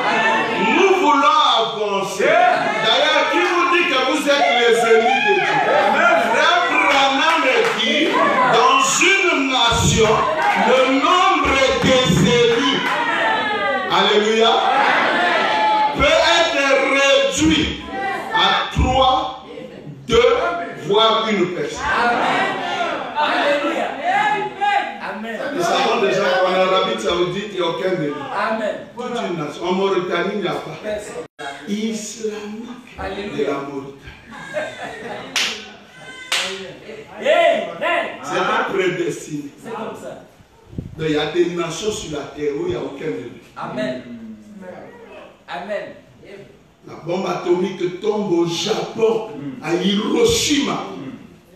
Nous voulons avancer. D'ailleurs, qui vous dit que vous êtes les ennemis de Dieu? Frère Branham me dit, dans une nation, le nombre des élus, alléluia, peut être réduit à 3, 2, voire une personne. Alléluia. Amen. Nous savons déjà qu'en Arabie Saoudite, il n'y a aucun délit. Amen. Toute une nation. En Mauritanie, il n'y a pas. Islamique de la Mauritanie. C'est pas prédestiné. C'est comme ça. Donc, il y a des nations sur la terre où il n'y a aucun délit. Amen. Amen. La bombe atomique tombe au Japon, à Hiroshima.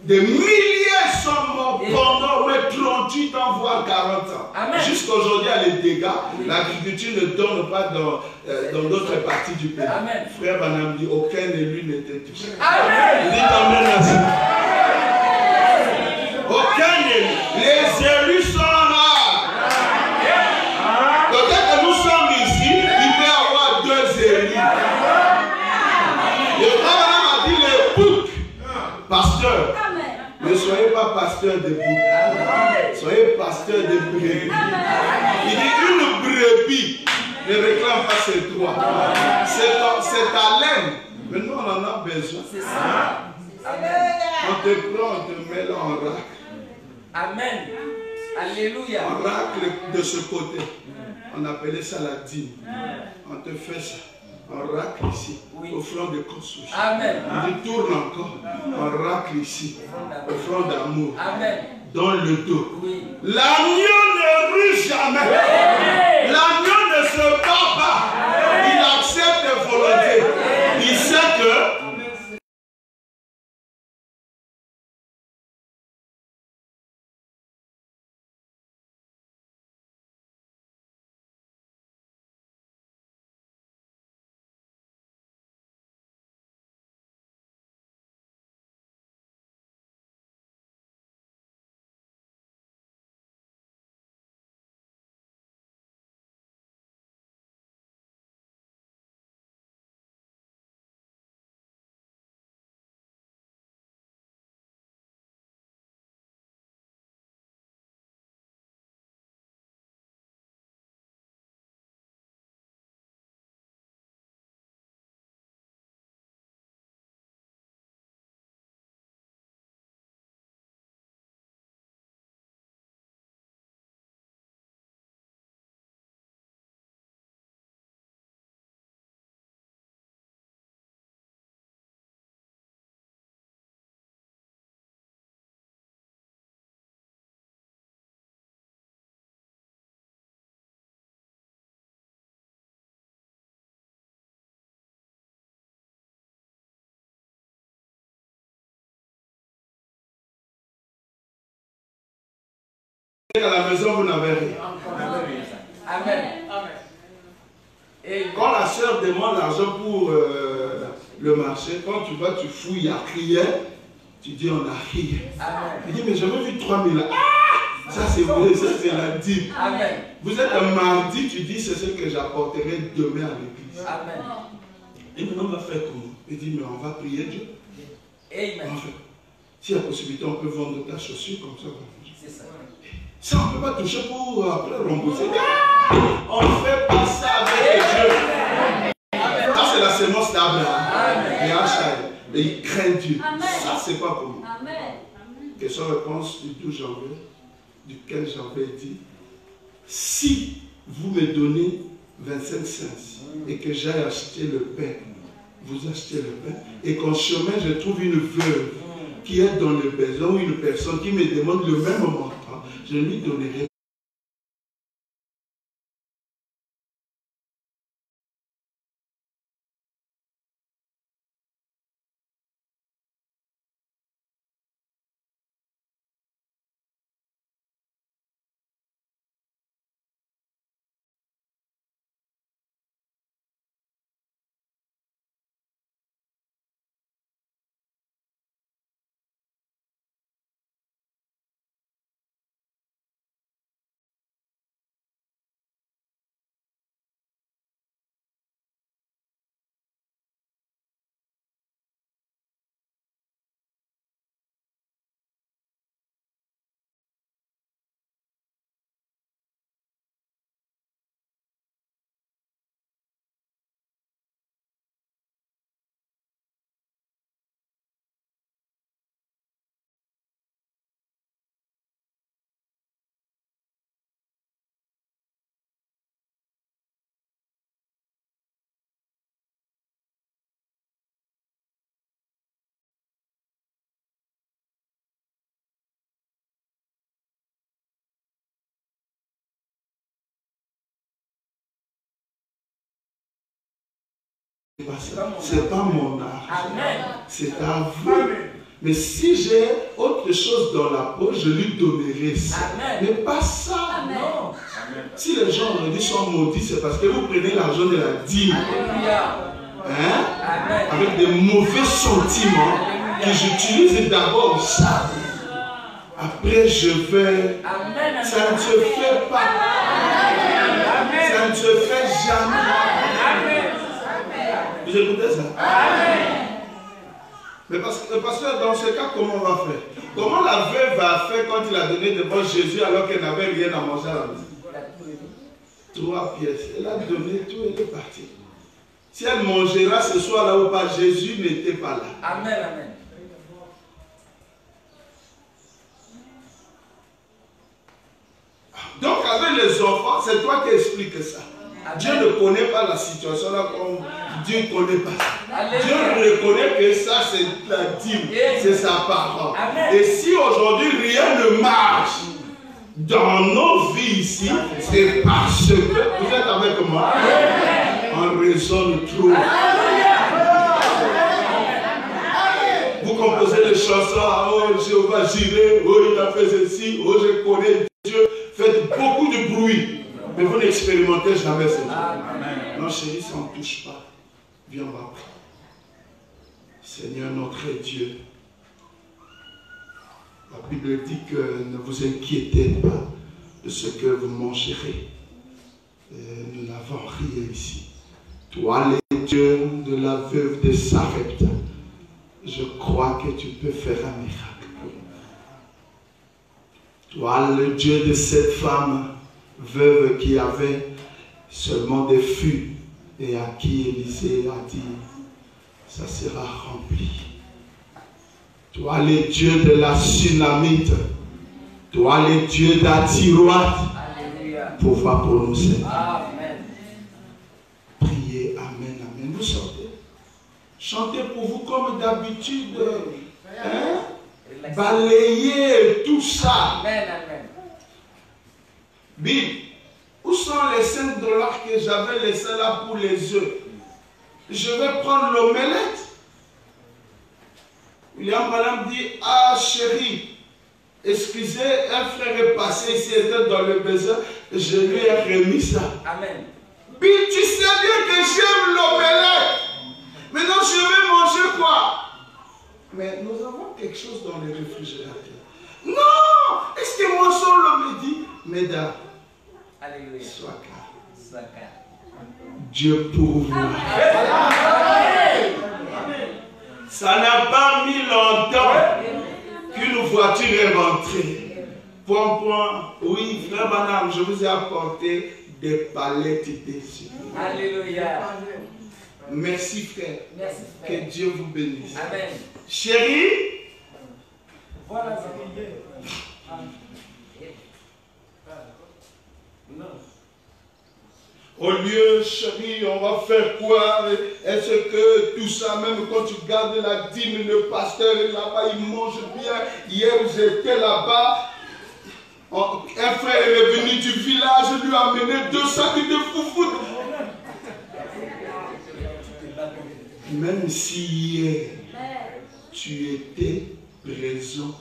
Des milliers sont morts pendant 38 ans, voire 40 ans. Jusqu'à aujourd'hui, il y a les dégâts. L'agriculture ne donne pas dans d'autres parties du pays. Amen. Frère Branham dit, aucun élu n'était touché. Amen. Dites amen à ça. Aucun élu. Les élus sont rares. Peut-être que nous sommes ici, il peut y avoir 2 élus. Le frère Branham a dit les boucs. Pasteur. Ne soyez pas pasteur de boucs. Soyez pasteur de brebis. Il dit une brebis ne réclame pas ses droits. C'est ta laine. Mais nous, on en a besoin. C'est ça. On te prend, on te met là en racle. Amen. Alléluia. En racle de ce côté. On appelait ça la dîme. On te fait ça. On racle ici, au front de construction. Amen. On tourne encore. On racle ici, au front d'amour. Amen. Dans le dos. Oui. L'agneau ne rue jamais. L'agneau ne se bat pas. Il accepte volonté. Il sait que à la maison, vous n'avez rien. Amen. Quand la sœur demande l'argent pour le marché, quand tu vas, tu fouilles, il y a rien, tu dis on a rien. Il dit mais j'avais vu 3000 là. Ah, ça c'est vrai, ça c'est la dîme. Vous êtes un mardi, tu dis c'est ce que j'apporterai demain à l'église. Et maintenant on va faire comment? Il dit mais on va prier Dieu. Amen. Si la possibilité, on peut vendre ta chaussure comme ça. C'est ça. Ça, on ne peut pas toucher pour après rembourser. On ne fait pas ça avec Dieu. Ça, c'est la sémence d'Abraham. Et il craint Dieu. Ça, c'est pas comment. Question réponse du 12 janvier, du 15 janvier dit, si vous me donnez 25 cents et que j'aille acheter le pain, vous achetez le pain, et qu'en chemin, je trouve une veuve qui est dans le besoin, ou une personne qui me demande le même montant, je lui donnerai. C'est pas mon argent, c'est à vous. Mais si j'ai autre chose dans la poche, je lui donnerai ça. Mais pas ça. Non. Si les gens aujourd'hui sont maudits, c'est parce que vous prenez l'argent de la dîme. Hein? Avec des mauvais sentiments que j'utilise d'abord ça. Après je vais. Ça ne se fait pas. Ça ne se fait jamais. Vous écoutez ça? Mais parce que dans ce cas, comment on va faire? Comment la veuve a fait quand il a donné devant Jésus alors qu'elle n'avait rien à manger à la maison? 3 pièces. Elle a donné tout, elle est partie. Si elle mangera ce soir-là ou pas, Jésus n'était pas là. Amen, amen. Donc avec les enfants, c'est toi qui expliques ça. Dieu ne connaît pas la situation là comme Dieu ne connaît pas ça. Dieu reconnaît que ça c'est la dîme, c'est sa parole. Et si aujourd'hui rien ne marche dans nos vies ici, c'est parce que vous êtes avec moi, on raisonne trop. Vous composez des chansons, oh Jéhovah Jireh, oh il a fait ceci, oh je connais Dieu, faites beaucoup de bruit. Mais vous n'expérimentez jamais ce Dieu. Non, chérie, ça ne touche pas. Viens, on va prier. Seigneur notre Dieu, la Bible dit que ne vous inquiétez pas de ce que vous mangerez. Nous n'avons rien ici. Toi, le Dieu de la veuve de Sarepta, je crois que tu peux faire un miracle. Toi, le Dieu de cette femme veuve qui avait seulement des fûts et à qui Élisée a dit ça sera rempli. Toi le Dieu de la Sunamite, toi le Dieu d'Atiroat, pourvois pour nous Seigneur. Amen. Priez, amen, amen. Vous sortez. Chantez pour vous comme d'habitude. Balayez tout ça. Amen, amen. Bible, où sont les 5 $ que j'avais laissés là pour les œufs? Je vais prendre l'omelette. William Branham dit, ah chérie, excusez, un frère est passé ici, il était dans le besoin, je lui ai remis ça. Amen. Bill, tu sais bien Dieu pourvoit. Ça n'a pas mis longtemps qu'une voiture est rentrée. Point. Oui, frère madame, je vous ai apporté des palettes dessus. Alléluia. Merci frère. Merci, frère. Que Dieu vous bénisse. Amen. Chérie, Voilà ce qu'il y a. au lieu, chérie, on va faire quoi? Est-ce que tout ça, même quand tu gardes la dîme, le pasteur est là-bas, il mange bien. Hier, j'étais là-bas. Un frère est venu du village, je lui ai amené 2 sacs de foufou. Même si hier, tu étais présent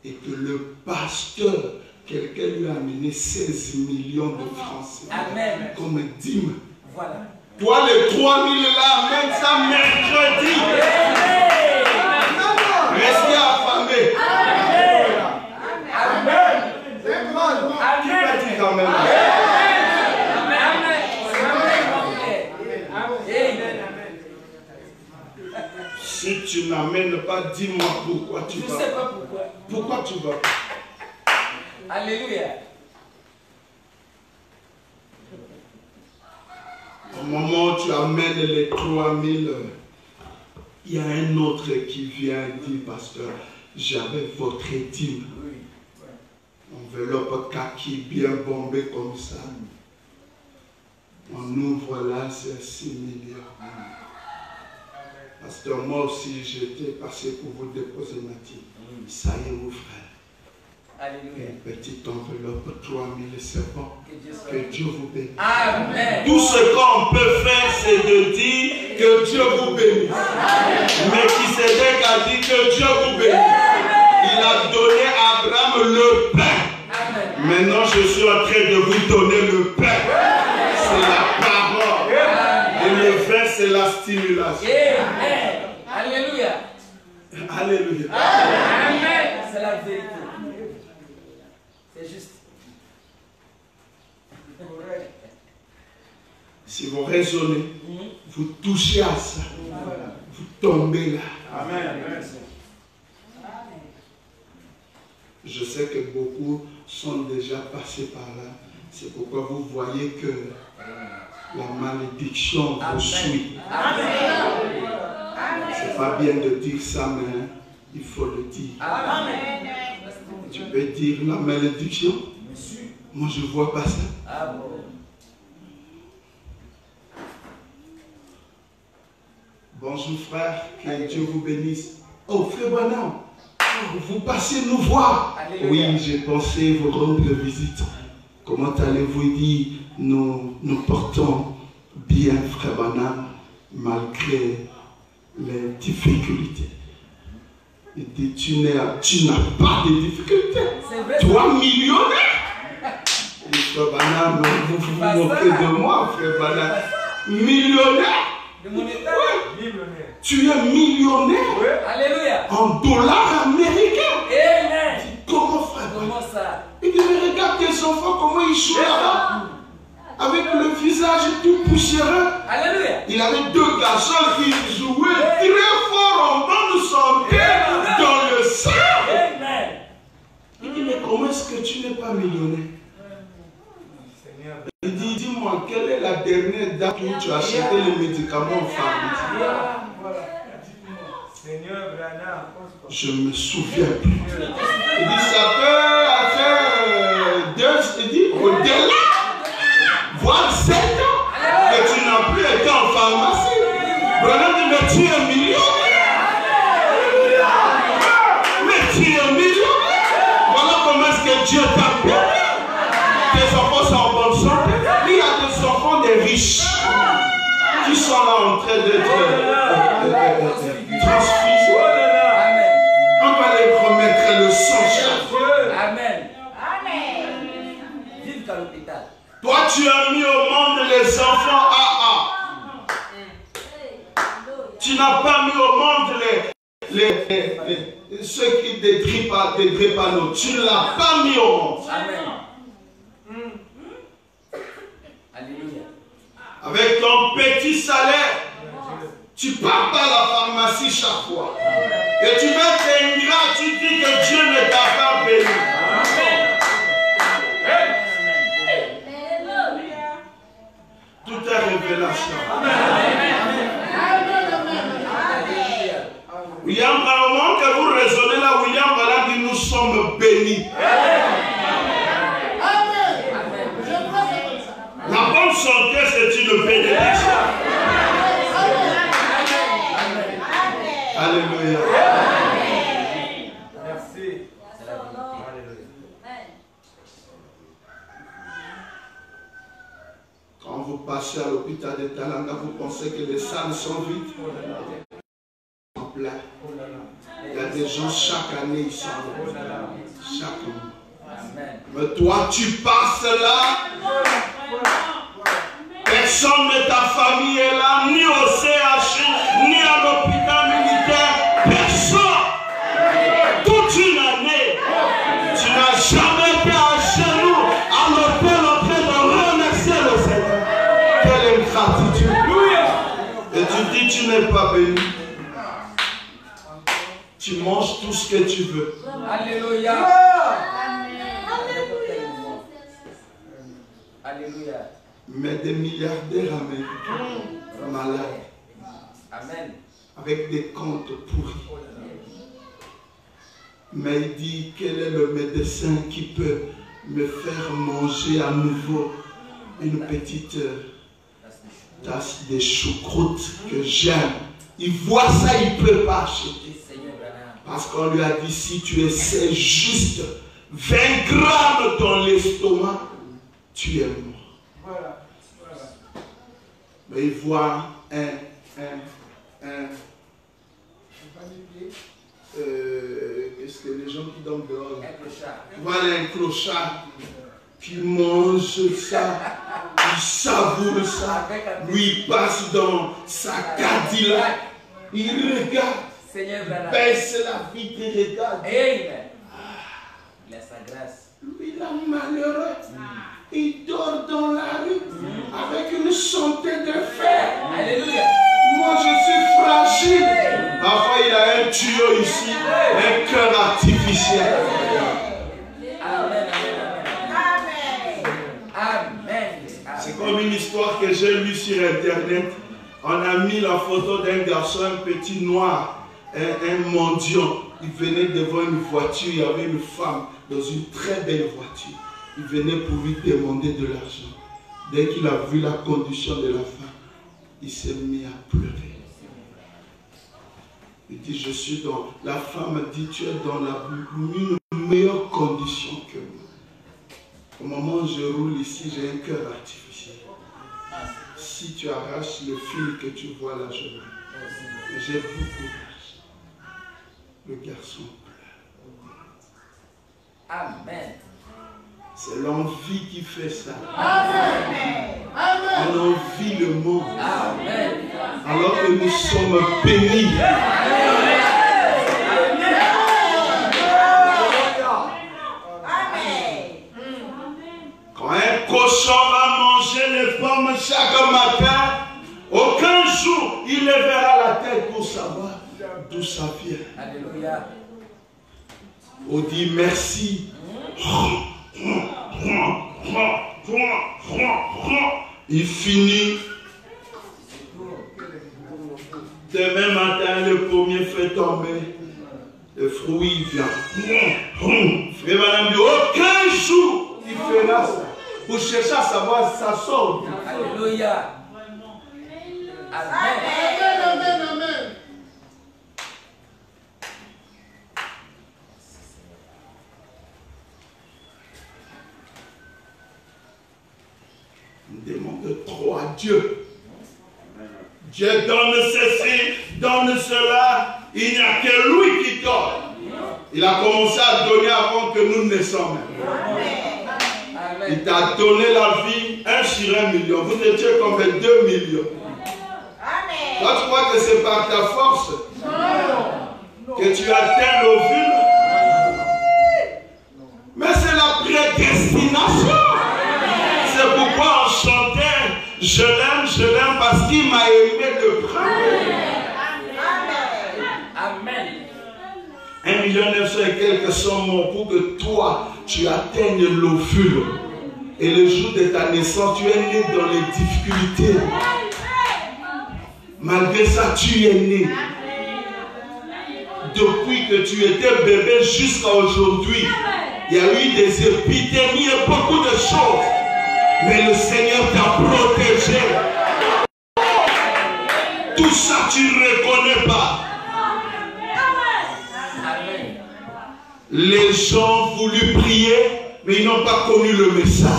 et que le pasteur, quelqu'un lui a amené 16 millions de francs Amen. comme dîme. Voilà. Toi, les 3000 là, amène ça mercredi. Restez affamés. Amen. Qui va dire quand même? Si tu n'amènes pas, dis-moi pourquoi tu vas. Je ne sais pas pourquoi. Pourquoi tu vas? Alléluia. Au moment où tu amènes les 3000, il y a un autre qui vient et dit, pasteur, j'avais votre dîme. Enveloppe kaki bien bombée comme ça. On ouvre là, c'est 6 millions. Pasteur, moi aussi, j'étais passé pour vous déposer ma dîme. Ça y est, mon frère. Alléluia. Une petite enveloppe, 3000, c'est bon. Que Dieu vous bénisse. Amen. Tout ce qu'on peut faire, c'est de dire que Dieu vous bénisse. Mais qui s'est a dit que Dieu vous bénisse. Il a donné à Abraham le pain. Amen. Maintenant, je suis en train de vous donner le pain. C'est la parole. Et le vin, c'est la stimulation. Amen. Alléluia. Alléluia. Amen. C'est la vérité. C'est juste. Si vous raisonnez, vous touchez à ça. Vous tombez là. Amen. Je sais que beaucoup sont déjà passés par là. C'est pourquoi vous voyez que la malédiction vous suit. C'est pas bien de dire ça, mais il faut le dire. Amen. Tu peux dire la malédiction? Moi, je ne vois pas ça. Ah bon. Bonjour frère, que Dieu vous bénisse. Oh frère Branham, vous passez nous voir. Alléluia. Oui, j'ai pensé vous rendre visite. Comment allez-vous? Il dit, nous portons bien frère Branham malgré les difficultés. Il dit, tu n'as pas de difficultés. C'est vrai. Toi millionnaire. Et frère Branham, vous vous moquez de moi, frère Branham. Millionnaire. De mon état. Tu es millionnaire Alléluia. en dollars américains. Amen. Comment frère? Comment ça? Il dit, mais regarde tes enfants, comment ils jouent là-bas. Avec le visage tout poussiéreux. Alléluia. Il avait 2 garçons qui jouaient très fort en bonne santé dans le sang. Amen. Il dit, mais comment est-ce que tu n'es pas millionnaire? Il dit, dis-moi, quelle est la dernière date où tu as acheté les médicaments en pharmacie? Je ne me souviens plus. Il dit, ça peut faire 2, il dit, au-delà, voire 7 ans, que tu n'as plus été en pharmacie. Branham dit, mais tu es millionnaire. Mais tu es millionnaire. Voilà comment est-ce que Dieu t'a béni. Tes enfants sont en bonne santé. Il y a des enfants des riches qui sont là en train d'être transfusés. Amen. On va les remettre le sang chaque. Amen. Vive qu'à l'hôpital. Toi, tu as mis au monde les enfants AA. Tu n'as pas mis au monde ceux qui des drépanots. Tu ne l'as pas mis au monde. Amen. Alléluia. avec ton petit salaire, tu pars pas à la pharmacie chaque fois. Et tu vas t'ingrat, tu dis que Dieu ne t'a pas béni. Tout est révélation. William, par le moment que vous raisonnez là, William va dire nous sommes bénis. La bonne santé, c'est une bénédiction. Alléluia. Merci. Quand vous passez à l'hôpital de Talanga, vous pensez que les salles sont vides. Il y a des gens chaque année, ils sont là. Chaque mois. Mais toi, tu passes là. Personne de ta famille est là, ni au CH, ni à l'hôpital militaire. Personne. Toute une année, tu n'as jamais été à genoux à l'hôtel en train de remercier le Seigneur. Quelle ingratitude. Et tu dis, tu n'es pas béni. Tu manges tout ce que tu veux. Alléluia. Alléluia. Mais des milliardaires américains, malades, Amen. avec des comptes pourris. Mais il dit, quel est le médecin qui peut me faire manger à nouveau une petite tasse de choucroute que j'aime. Il voit ça, il ne peut pas acheter. Parce qu'on lui a dit, si tu essaies juste 20 grammes dans l'estomac, tu es mort. Voilà. Mais il voit qu'est-ce que les gens qui dorment dehors? Voilà un clochard qui mange ça, il savoure ça, lui il passe dans sa Cadillac, il regarde, baisse la vitre et regarde. Amen. Il a sa grâce. Lui il est malheureux, il dort dans la rue avec une santé de fer. Alléluia. Moi je suis fragile. Parfois il a un tuyau ici, un cœur artificiel. Amen. Amen. C'est comme une histoire que j'ai lue sur internet. On a mis la photo d'un garçon, un petit noir, un mendiant. Il venait devant une voiture, il y avait une femme dans une très belle voiture. Il venait pour lui demander de l'argent. Dès qu'il a vu la condition de la femme, il s'est mis à pleurer. Il dit, je suis dans... La femme dit, tu es dans une meilleure condition que moi. Au moment où je roule ici, j'ai un cœur artificiel. Si tu arraches le fil que tu vois là, je vais. J'ai beaucoup d'argent. Le garçon pleure. Amen. C'est l'envie qui fait ça. Amen. Amen. On envie le monde. Amen. Alors que nous sommes bénis. Quand un cochon va manger les pommes chaque matin, aucun jour il lèvera la tête pour savoir d'où ça vient. Alléluia. On dit merci. Il finit. Demain matin, le pommier fait tomber. Le fruit vient. Frère Madame dit, aucun jour il fera ça. Pour chercher à savoir ça sort. Alléluia. Amen. Amen. Amen. On demande trop à Dieu. Dieu donne ceci, donne cela. Il n'y a que lui qui donne. Il a commencé à donner avant que nous naissions même. Il t'a donné la vie 1 sur 1 million. Vous étiez comme 2 millions. Toi, tu crois que c'est par ta force que tu atteins l'ovule? Mais c'est la prédestination. C'est pourquoi on chantait Je l'aime parce qu'il m'a aimé le premier. Amen. 1,9 million et quelques sont morts pour que toi, tu atteignes l'ovule. Et le jour de ta naissance, tu es né dans les difficultés. Malgré ça, tu es né. Depuis que tu étais bébé jusqu'à aujourd'hui, il y a eu des épidémies et beaucoup de choses. Mais le Seigneur t'a protégé. Tout ça, tu ne reconnais pas. Les gens ont voulu prier, mais ils n'ont pas connu le message.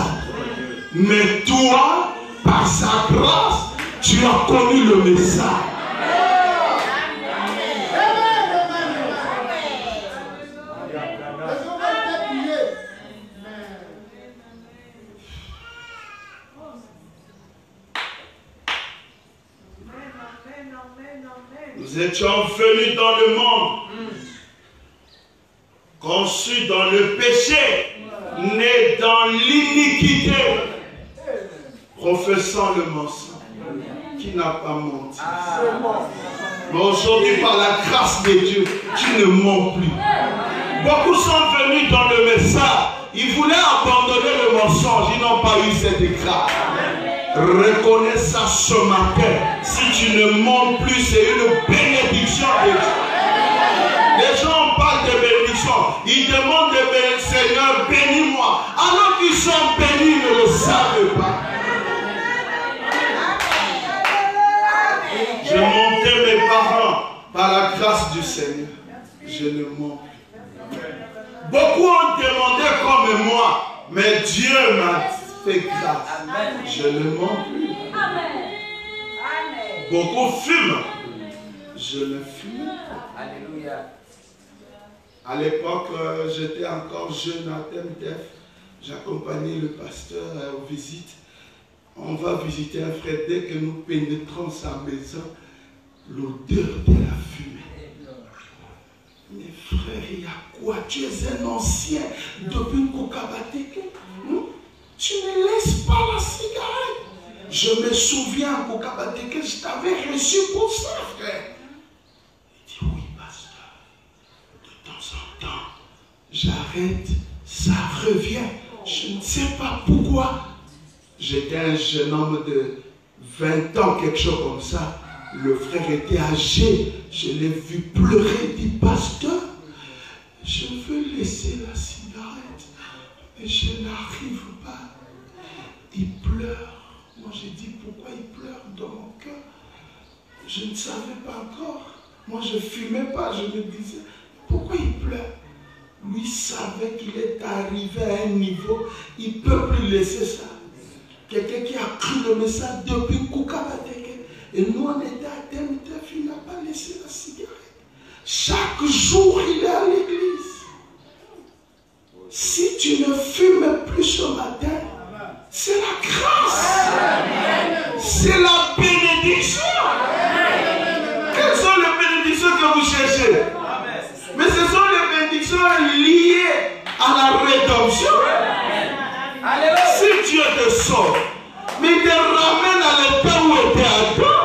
Mais toi, par sa grâce, tu as connu le message. Nous étions venus dans le monde, conçus dans le péché, nés dans l'iniquité, professant le mensonge, qui n'a pas menti. Mais aujourd'hui, par la grâce de Dieu, tu ne mens plus. Beaucoup sont venus dans le message, ils voulaient abandonner le mensonge, ils n'ont pas eu cette grâce. Reconnais ça ce matin. Si tu ne mens plus, c'est une bénédiction de Dieu. Les gens parlent de bénédiction. Ils demandent de bénir, Seigneur, bénis-moi. Alors qu'ils sont bénis, ils ne le savent pas. Je montais mes parents par la grâce du Seigneur. Je ne mens plus. Beaucoup ont demandé comme moi, mais Dieu m'a fait grâce. Je ne mens plus. Beaucoup fument. Je ne fume pas. Alléluia. À l'époque, j'étais encore jeune à TMTF. J'accompagnais le pasteur aux visites. On va visiter un frère. Dès que nous pénétrons sa maison, l'odeur de la fumée. Mais frère, il y a quoi? Tu es un ancien depuis Kokabateke. Tu ne laisses pas la cigarette. Je me souviens à Kokabateke, je t'avais reçu pour ça, frère. Il dit oui, pasteur. De temps en temps, j'arrête, ça revient. Je ne sais pas pourquoi. J'étais un jeune homme de 20 ans, quelque chose comme ça. Le frère était âgé. Je l'ai vu pleurer. Il dit, pasteur, je veux laisser la cigarette, mais je n'arrive pas. Il pleure. Moi, j'ai dit, pourquoi il pleure dans mon cœur? Je ne savais pas encore. Moi, je ne fumais pas. Je me disais, pourquoi il pleure? Lui savait qu'il est arrivé à un niveau, il ne peut plus laisser ça. Quelqu'un qui a cru le message depuis Kokabateke. Et nous, on était à TMTF, il n'a pas laissé la cigarette. Chaque jour, il est à l'église. Si tu ne fumes plus ce matin, c'est la grâce. C'est la bénédiction. Quelles sont les bénédictions que vous cherchez? Mais ce sont les bénédictions liées à la rédemption. Si Dieu te sauve, mais il te ramène à l'état où était Adam,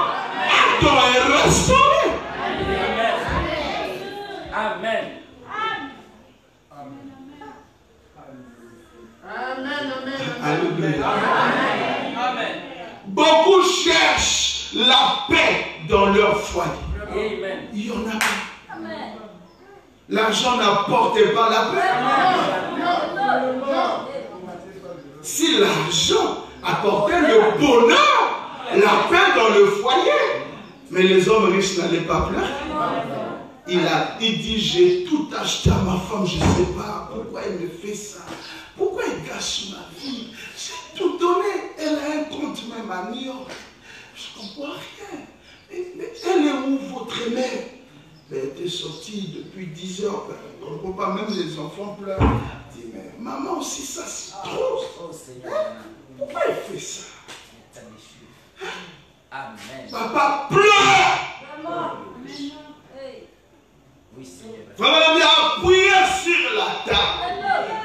Adam est restauré. Amen. Alléluia. Amen. Beaucoup cherchent la paix dans leur foyer. Amen. Il n'y en a pas. L'argent n'apporte pas la paix. Si l'argent apportait le bonheur, la paix dans le foyer, mais les hommes riches n'allaient pas pleurer. Il dit, j'ai tout acheté à ma femme, je ne sais pas pourquoi il me fait ça. Pourquoi il gâche ma vie? J'ai tout donné. Elle a un compte même à New York. Je ne comprends rien. Mais elle est où votre mère? Elle était sortie depuis 10 heures. On ne comprend pas, même les enfants pleurent. Je dis, mais maman aussi, ça c'est trop. Pourquoi il fait ça? Amen. Papa pleure. Vraiment bien appuyer sur la table.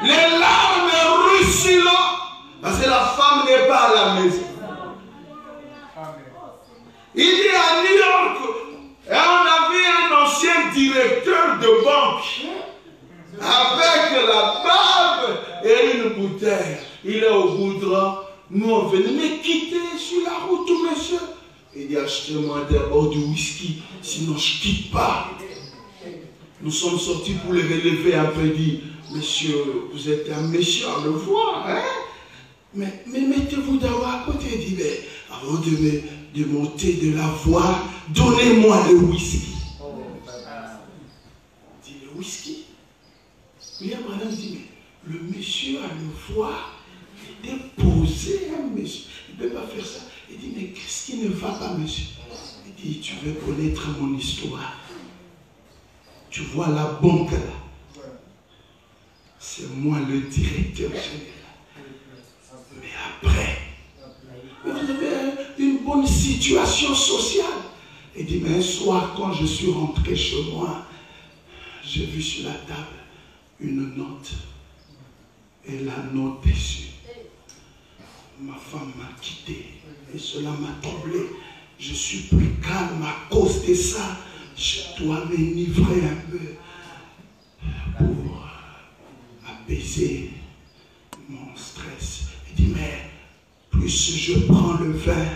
Les larmes ruisselent parce que la femme n'est pas à la maison. Il dit à New York, et on avait un ancien directeur de banque avec la barbe et une bouteille. Il est au goudron. Nous on venait, mais quittez sur la route, monsieur. Il dit, achetez-moi d'abord du whisky, sinon je ne quitte pas. Nous sommes sortis pour le relever un peu, dit, monsieur, vous êtes un monsieur à le voir, hein? Mais mettez-vous d'abord à côté. Il dit, mais avant de monter de la voie, donnez-moi le whisky. Il dit, le whisky? Oui, madame dit, mais le monsieur à le voir, il était posé, hein, monsieur. Il ne peut pas faire ça. Il dit, mais qu'est-ce qui ne va pas, monsieur? Il dit, tu veux connaître mon histoire? Tu vois la banque là? C'est moi le directeur général. Mais après, vous avez une bonne situation sociale. Il dit, mais un soir, quand je suis rentré chez moi, j'ai vu sur la table une note. Et la note dessus. Ma femme m'a quitté. Et cela m'a troublé. Je suis plus calme à cause de ça. Je dois m'enivrer un peu pour apaiser mon stress. Il dit, mais plus je prends le vin,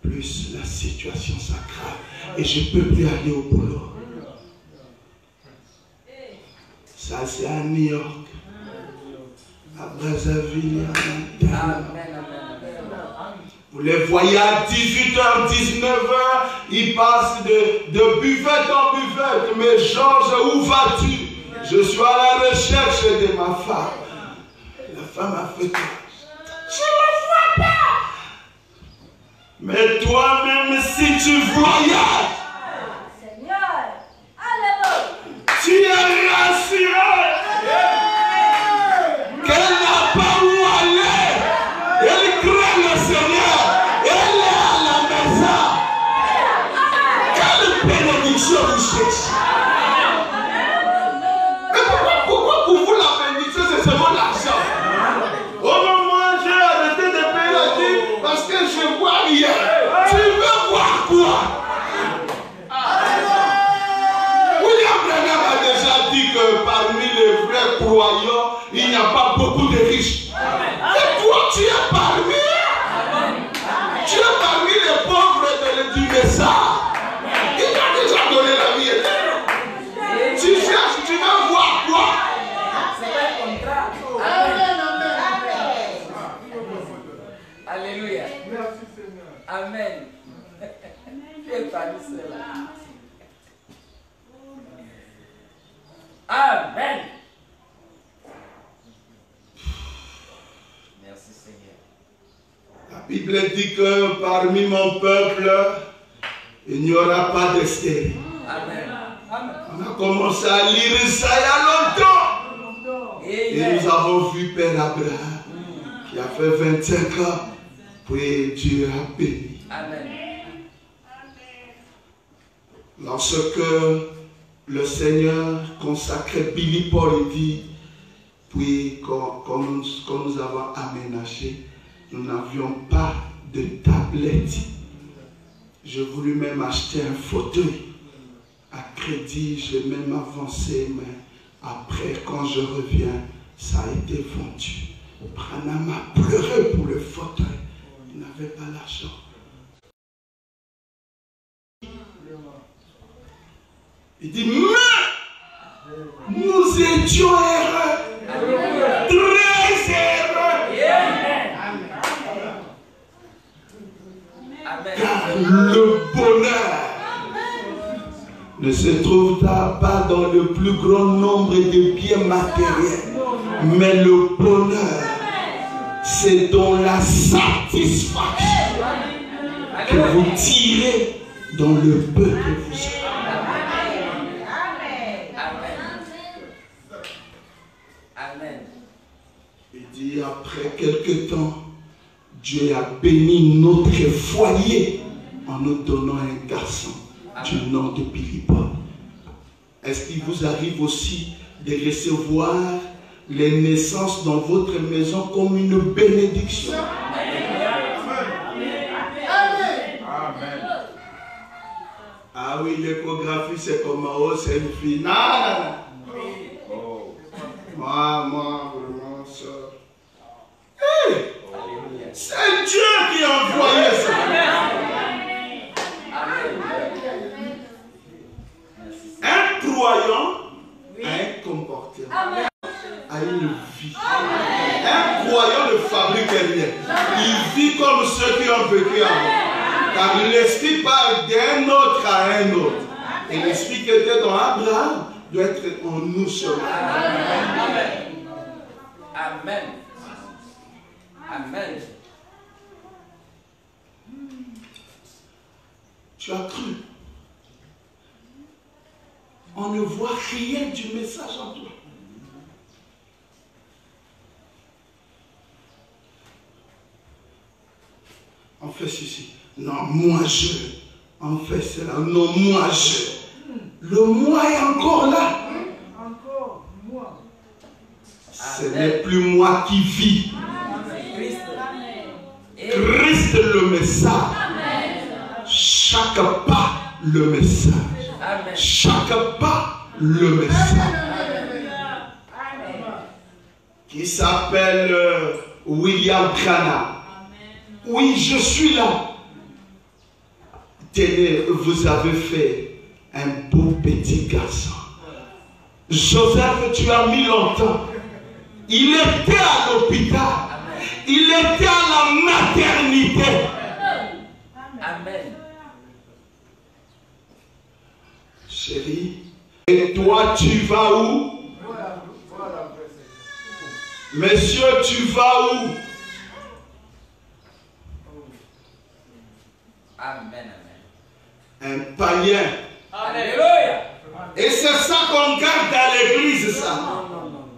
plus la situation s'aggrave. Et je ne peux plus aller au boulot. Ça, c'est à New York. À Brazzaville, à Montana. Vous les voyez à 18h, 19h, ils passent de buvette en buvette. Mais Georges, où vas-tu? Je suis à la recherche de ma femme. La femme a fait quoi? Je ne le vois pas. Mais toi-même, si tu voyages, Seigneur, alléluia. tu es rassuré qu'elle n'a pas où aller. Elle craint le Seigneur. Elle est à la maison. Quelle bénédiction vous cherchez? Mais pourquoi pour vous la bénédiction, c'est seulement l'argent? Oh non, moi j'ai arrêté de payer la dîme parce que je vois rien. Tu veux voir quoi? William Branham a déjà dit que parmi les vrais croyants, il n'y a pas beaucoup de riches. Et toi, tu es parmi. Tu es parmi les pauvres de du message. Il t'a déjà donné la vie éternelle. Tu cherches, tu veux voir quoi? Alléluia. Amen. Tu es parmi ceux-là. Amen. Merci Seigneur. La Bible dit que parmi mon peuple, il n'y aura pas de stérile. Amen. On a commencé à lire ça il y a longtemps. Et nous avons vu Père Abraham qui a fait 25 ans, puis Dieu a béni. Amen. Lorsque le Seigneur consacrait Billy Paul, il dit, puis quand nous avons aménagé, nous n'avions pas de tablette. J'ai voulu même acheter un fauteuil à crédit, j'ai même avancé, mais après, quand je reviens, ça a été vendu. Branham a pleuré pour le fauteuil. Il n'avait pas l'argent. Il dit, mais nous étions heureux, très heureux. Car le bonheur ne se trouve pas dans le plus grand nombre de biens matériels, mais le bonheur, c'est dans la satisfaction que vous tirez dans le peu que vous avez. Amen. Il dit, après quelque temps, Dieu a béni notre foyer en nous donnant un garçon du nom de Billy Paul. Est-ce qu'il vous arrive aussi de recevoir les naissances dans votre maison comme une bénédiction? Ah oui, l'échographie, c'est comme oh, c'est une fille. Non, non, non. Oh. Moi, vraiment, ça. Hey! C'est Dieu qui a envoyé ça. Un croyant a un comportement, a une vie. Un croyant ne fabrique rien. Il vit comme ceux qui ont vécu avant. Car l'esprit part d'un autre à un autre. Et l'esprit qui était dans Abraham doit être en nous seulement. Amen. Amen. Amen. Tu as cru. On ne voit rien du message en toi. On fait ceci. Non, moi je. On fait cela. Non, moi je. Le moi est encore là. Encore moi. Ce n'est plus moi qui vis. Christ le message. Chaque pas le message. Chaque pas le message. Qui s'appelle William Branham. Oui, je suis là. Tenez, vous avez fait un beau petit garçon. Joseph, tu as mis longtemps. Il était à l'hôpital. Il était à la maternité. Amen. Chérie, et toi, tu vas où? Monsieur, tu vas où? Amen. Un païen. Alléluia. Et c'est ça qu'on garde à l'église, ça. Non.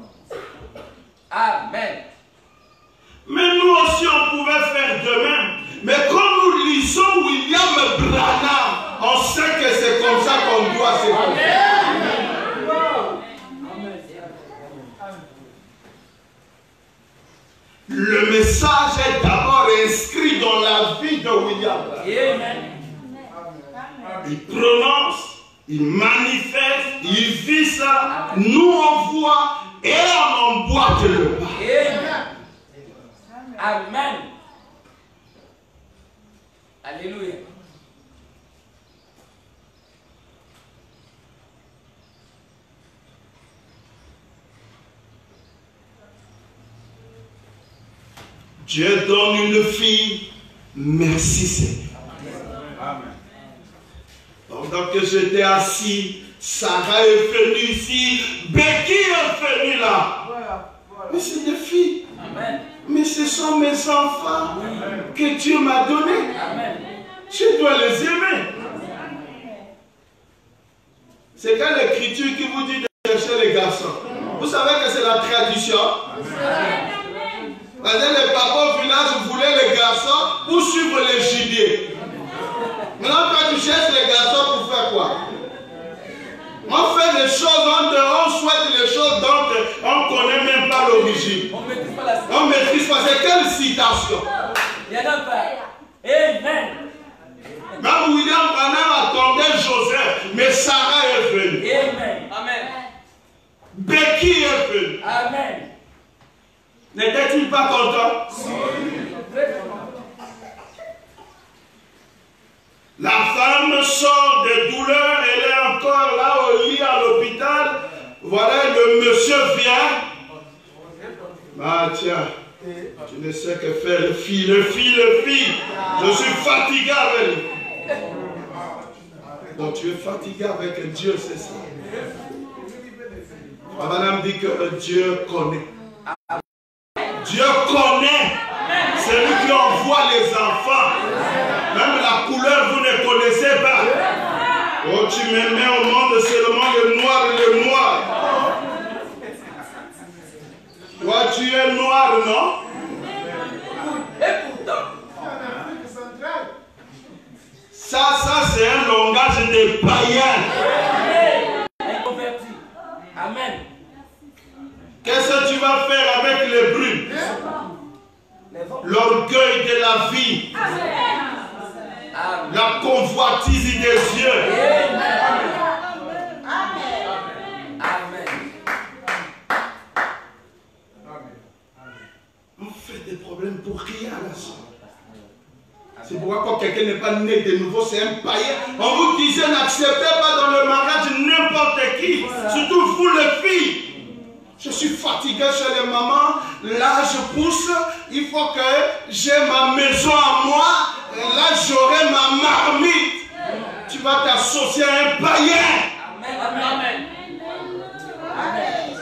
Amen. Mais nous aussi, on pouvait faire de même. Mais quand nous lisons William Branham, on sait que c'est comme ça qu'on doit se faire. Le message est d'abord inscrit dans la vie de William Branham. Amen. Il prononce, il manifeste, il vit ça. Nous on voit et on emboîte le pas. Amen. Alléluia. Dieu donne une fille. Merci Seigneur. Amen. Pendant que j'étais assis, Sarah est venue ici, Becky est venue là. Voilà. Mais c'est des filles. Amen. Mais ce sont mes enfants que Dieu m'a donnés. Amen. Je dois les aimer. C'est quelle écriture qui vous dit de chercher les garçons? Vous savez que c'est la tradition. Parce que les papas au village voulaient les garçons pour suivre les gibiers. Maintenant, quand tu cherches les garçons pour faire quoi? On fait des choses, on souhaite les choses dont on ne connaît même pas l'origine. On ne maîtrise pas la citation. On ne maîtrise pas. C'est quelle citation? Il y en a pas. Amen. Même William Branham attendait Joseph, mais Sarah est venue. Amen. Amen. Becky est venue. Amen. N'était-il pas content? La femme sort de douleur, elle est encore là au lit à l'hôpital. Voilà, le monsieur vient. Ah tiens, tu ne sais que faire, le fille. Je suis fatigué avec lui. Donc tu es fatigué avec Dieu, c'est ça. Madame dit que Dieu connaît. Dieu connaît. C'est lui qui envoie les enfants. Même la couleur, vous ne connaissez pas. Oh, tu me mets au monde seulement le noir et le noir. Toi, tu es noir, non? Et pourtant. Ça c'est un langage des païens. Inconverti. Amen. Qu'est-ce que tu vas faire avec les brunes? L'orgueil de la vie. Amen. La convoitise des yeux. pas né de nouveau, c'est un païen. On vous disait n'acceptez pas dans le mariage n'importe qui, surtout vous les filles. Je suis fatigué chez les mamans, là je pousse, il faut que j'ai ma maison à moi, et là j'aurai ma marmite. Tu vas t'associer à un païen. Amen.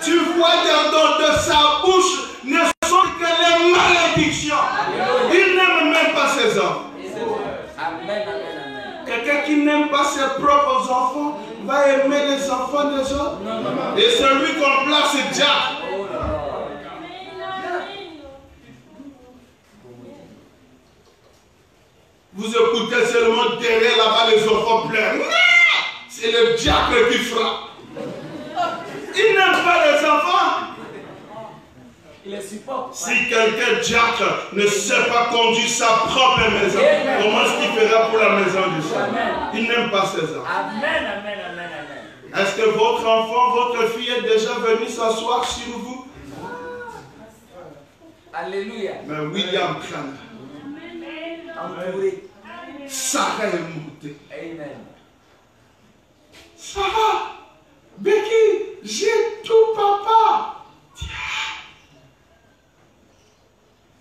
Tu vois de sa bouche ne sont que les malédictions. Il n'aime même pas ses enfants. Quelqu'un qui n'aime pas ses propres enfants va aimer les enfants des autres. Et c'est lui qu'on place Jack. Vous écoutez seulement derrière là-bas les enfants pleurent. C'est le diable qui frappe. Il n'aime pas les enfants. Il les supporte. Si quelqu'un, Jack, ne sait pas conduire sa propre maison, comment est-ce qu'il fera pour la maison du Seigneur? Il n'aime pas ses enfants. Amen. Est-ce que votre enfant, votre fille est déjà venue s'asseoir sur vous? Alléluia. Mais William Cran, Sarah est montée. Amen. Sarah, Becky, j'ai tout, papa. Tiens.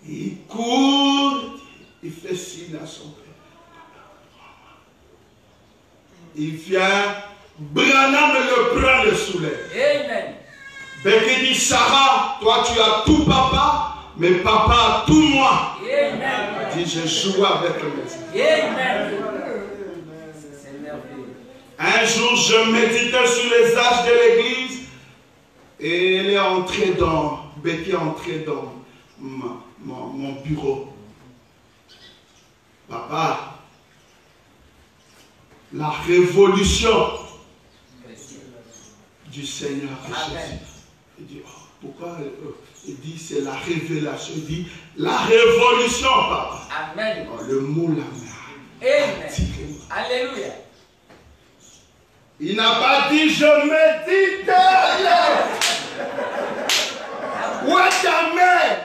Il court, il fait signe à son père. Il vient, Branham le prend, le soulève. Amen. Becky dit, Sarah, toi tu as tout papa, mais papa a tout moi. Amen. Il dit, je joue avec mes enfants. Amen. C'est merveilleux. Un jour, je méditais sur les âges de l'église et elle est entrée Becky est entrée dans mon bureau. Papa, la révolution du Seigneur est Jésus. Il dit, oh, pourquoi il dit c'est la révélation. Il dit la révolution, papa. Amen. Oh, le mot la mer. Amen. Alléluia. Il n'a pas dit je médite. Ouais, jamais.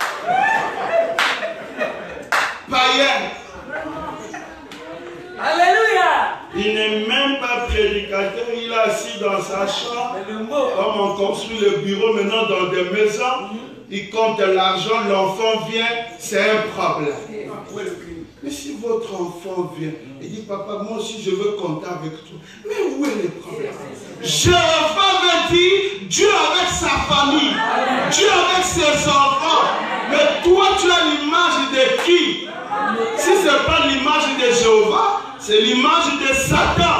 Païen. Alléluia. Il n'est même pas prédicateur, il est assis dans sa chambre. Comme on construit le bureau maintenant dans des maisons, il compte l'argent, l'enfant vient, c'est un problème. Mais si votre enfant vient et dit, papa, moi aussi je veux compter avec toi. Mais où est le problème? Jéhovah veut dire Dieu avec sa famille, Dieu avec ses enfants. Mais toi, tu as l'image de qui? Si ce n'est pas l'image de Jéhovah, c'est l'image de Satan.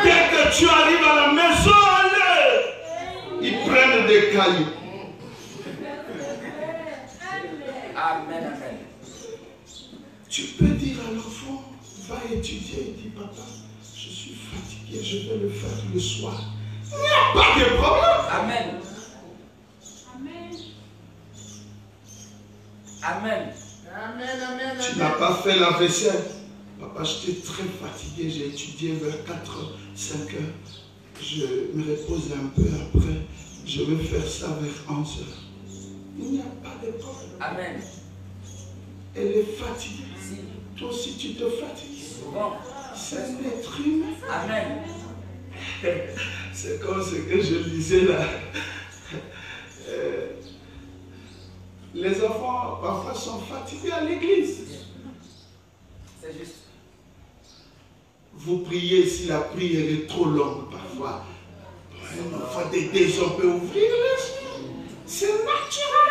Dès que tu arrives à la maison, allez, ils prennent des cailloux. Amen. Tu peux dire à l'enfant, va étudier. Il dit, papa, je suis fatigué, je vais le faire le soir. Il n'y a pas de problème. Amen. Amen. Tu n'as pas fait la vaisselle. Papa, j'étais très fatigué, j'ai étudié vers 4, 5 heures. Je me repose un peu après. Je vais faire ça vers 11 heures. Il n'y a pas de problème. Amen. Elle est fatiguée. Si. Toi aussi, tu te fatigues. Bon. C'est un être humain. Amen. C'est comme ce que je lisais là. Les enfants, parfois, sont fatigués à l'église. C'est juste. Vous priez si la prière est trop longue, parfois. Un enfant de 2 ans peut ouvrir les yeux. C'est naturel.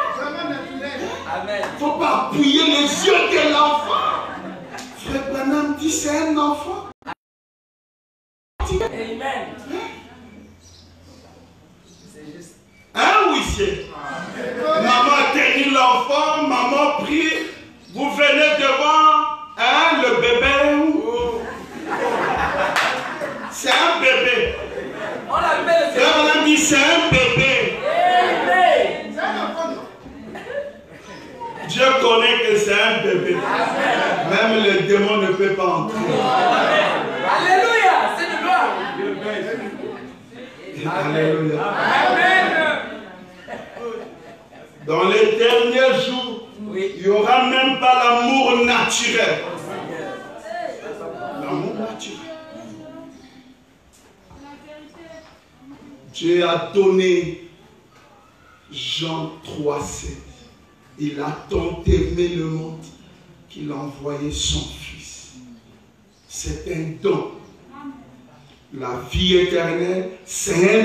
Amen. Il ne faut pas appuyer les yeux de l'enfant. Frère Branham dit c'est un enfant. Amen. C'est juste. Hein, huissier? Maman tenait l'enfant, maman prie. Vous venez devant le bébé. C'est un bébé. On l'appelle. Frère Branham dit c'est un bébé. Amen. Dieu connaît que c'est un bébé. Même le démon ne peut pas entrer. Alléluia. C'est de gloire. Alléluia. Amen. Dans les derniers jours, il n'y aura même pas l'amour naturel. naturel. Dieu a donné Jean 3,7. Il a tant aimé le monde qu'il a envoyé son Fils. C'est un don. La vie éternelle, c'est un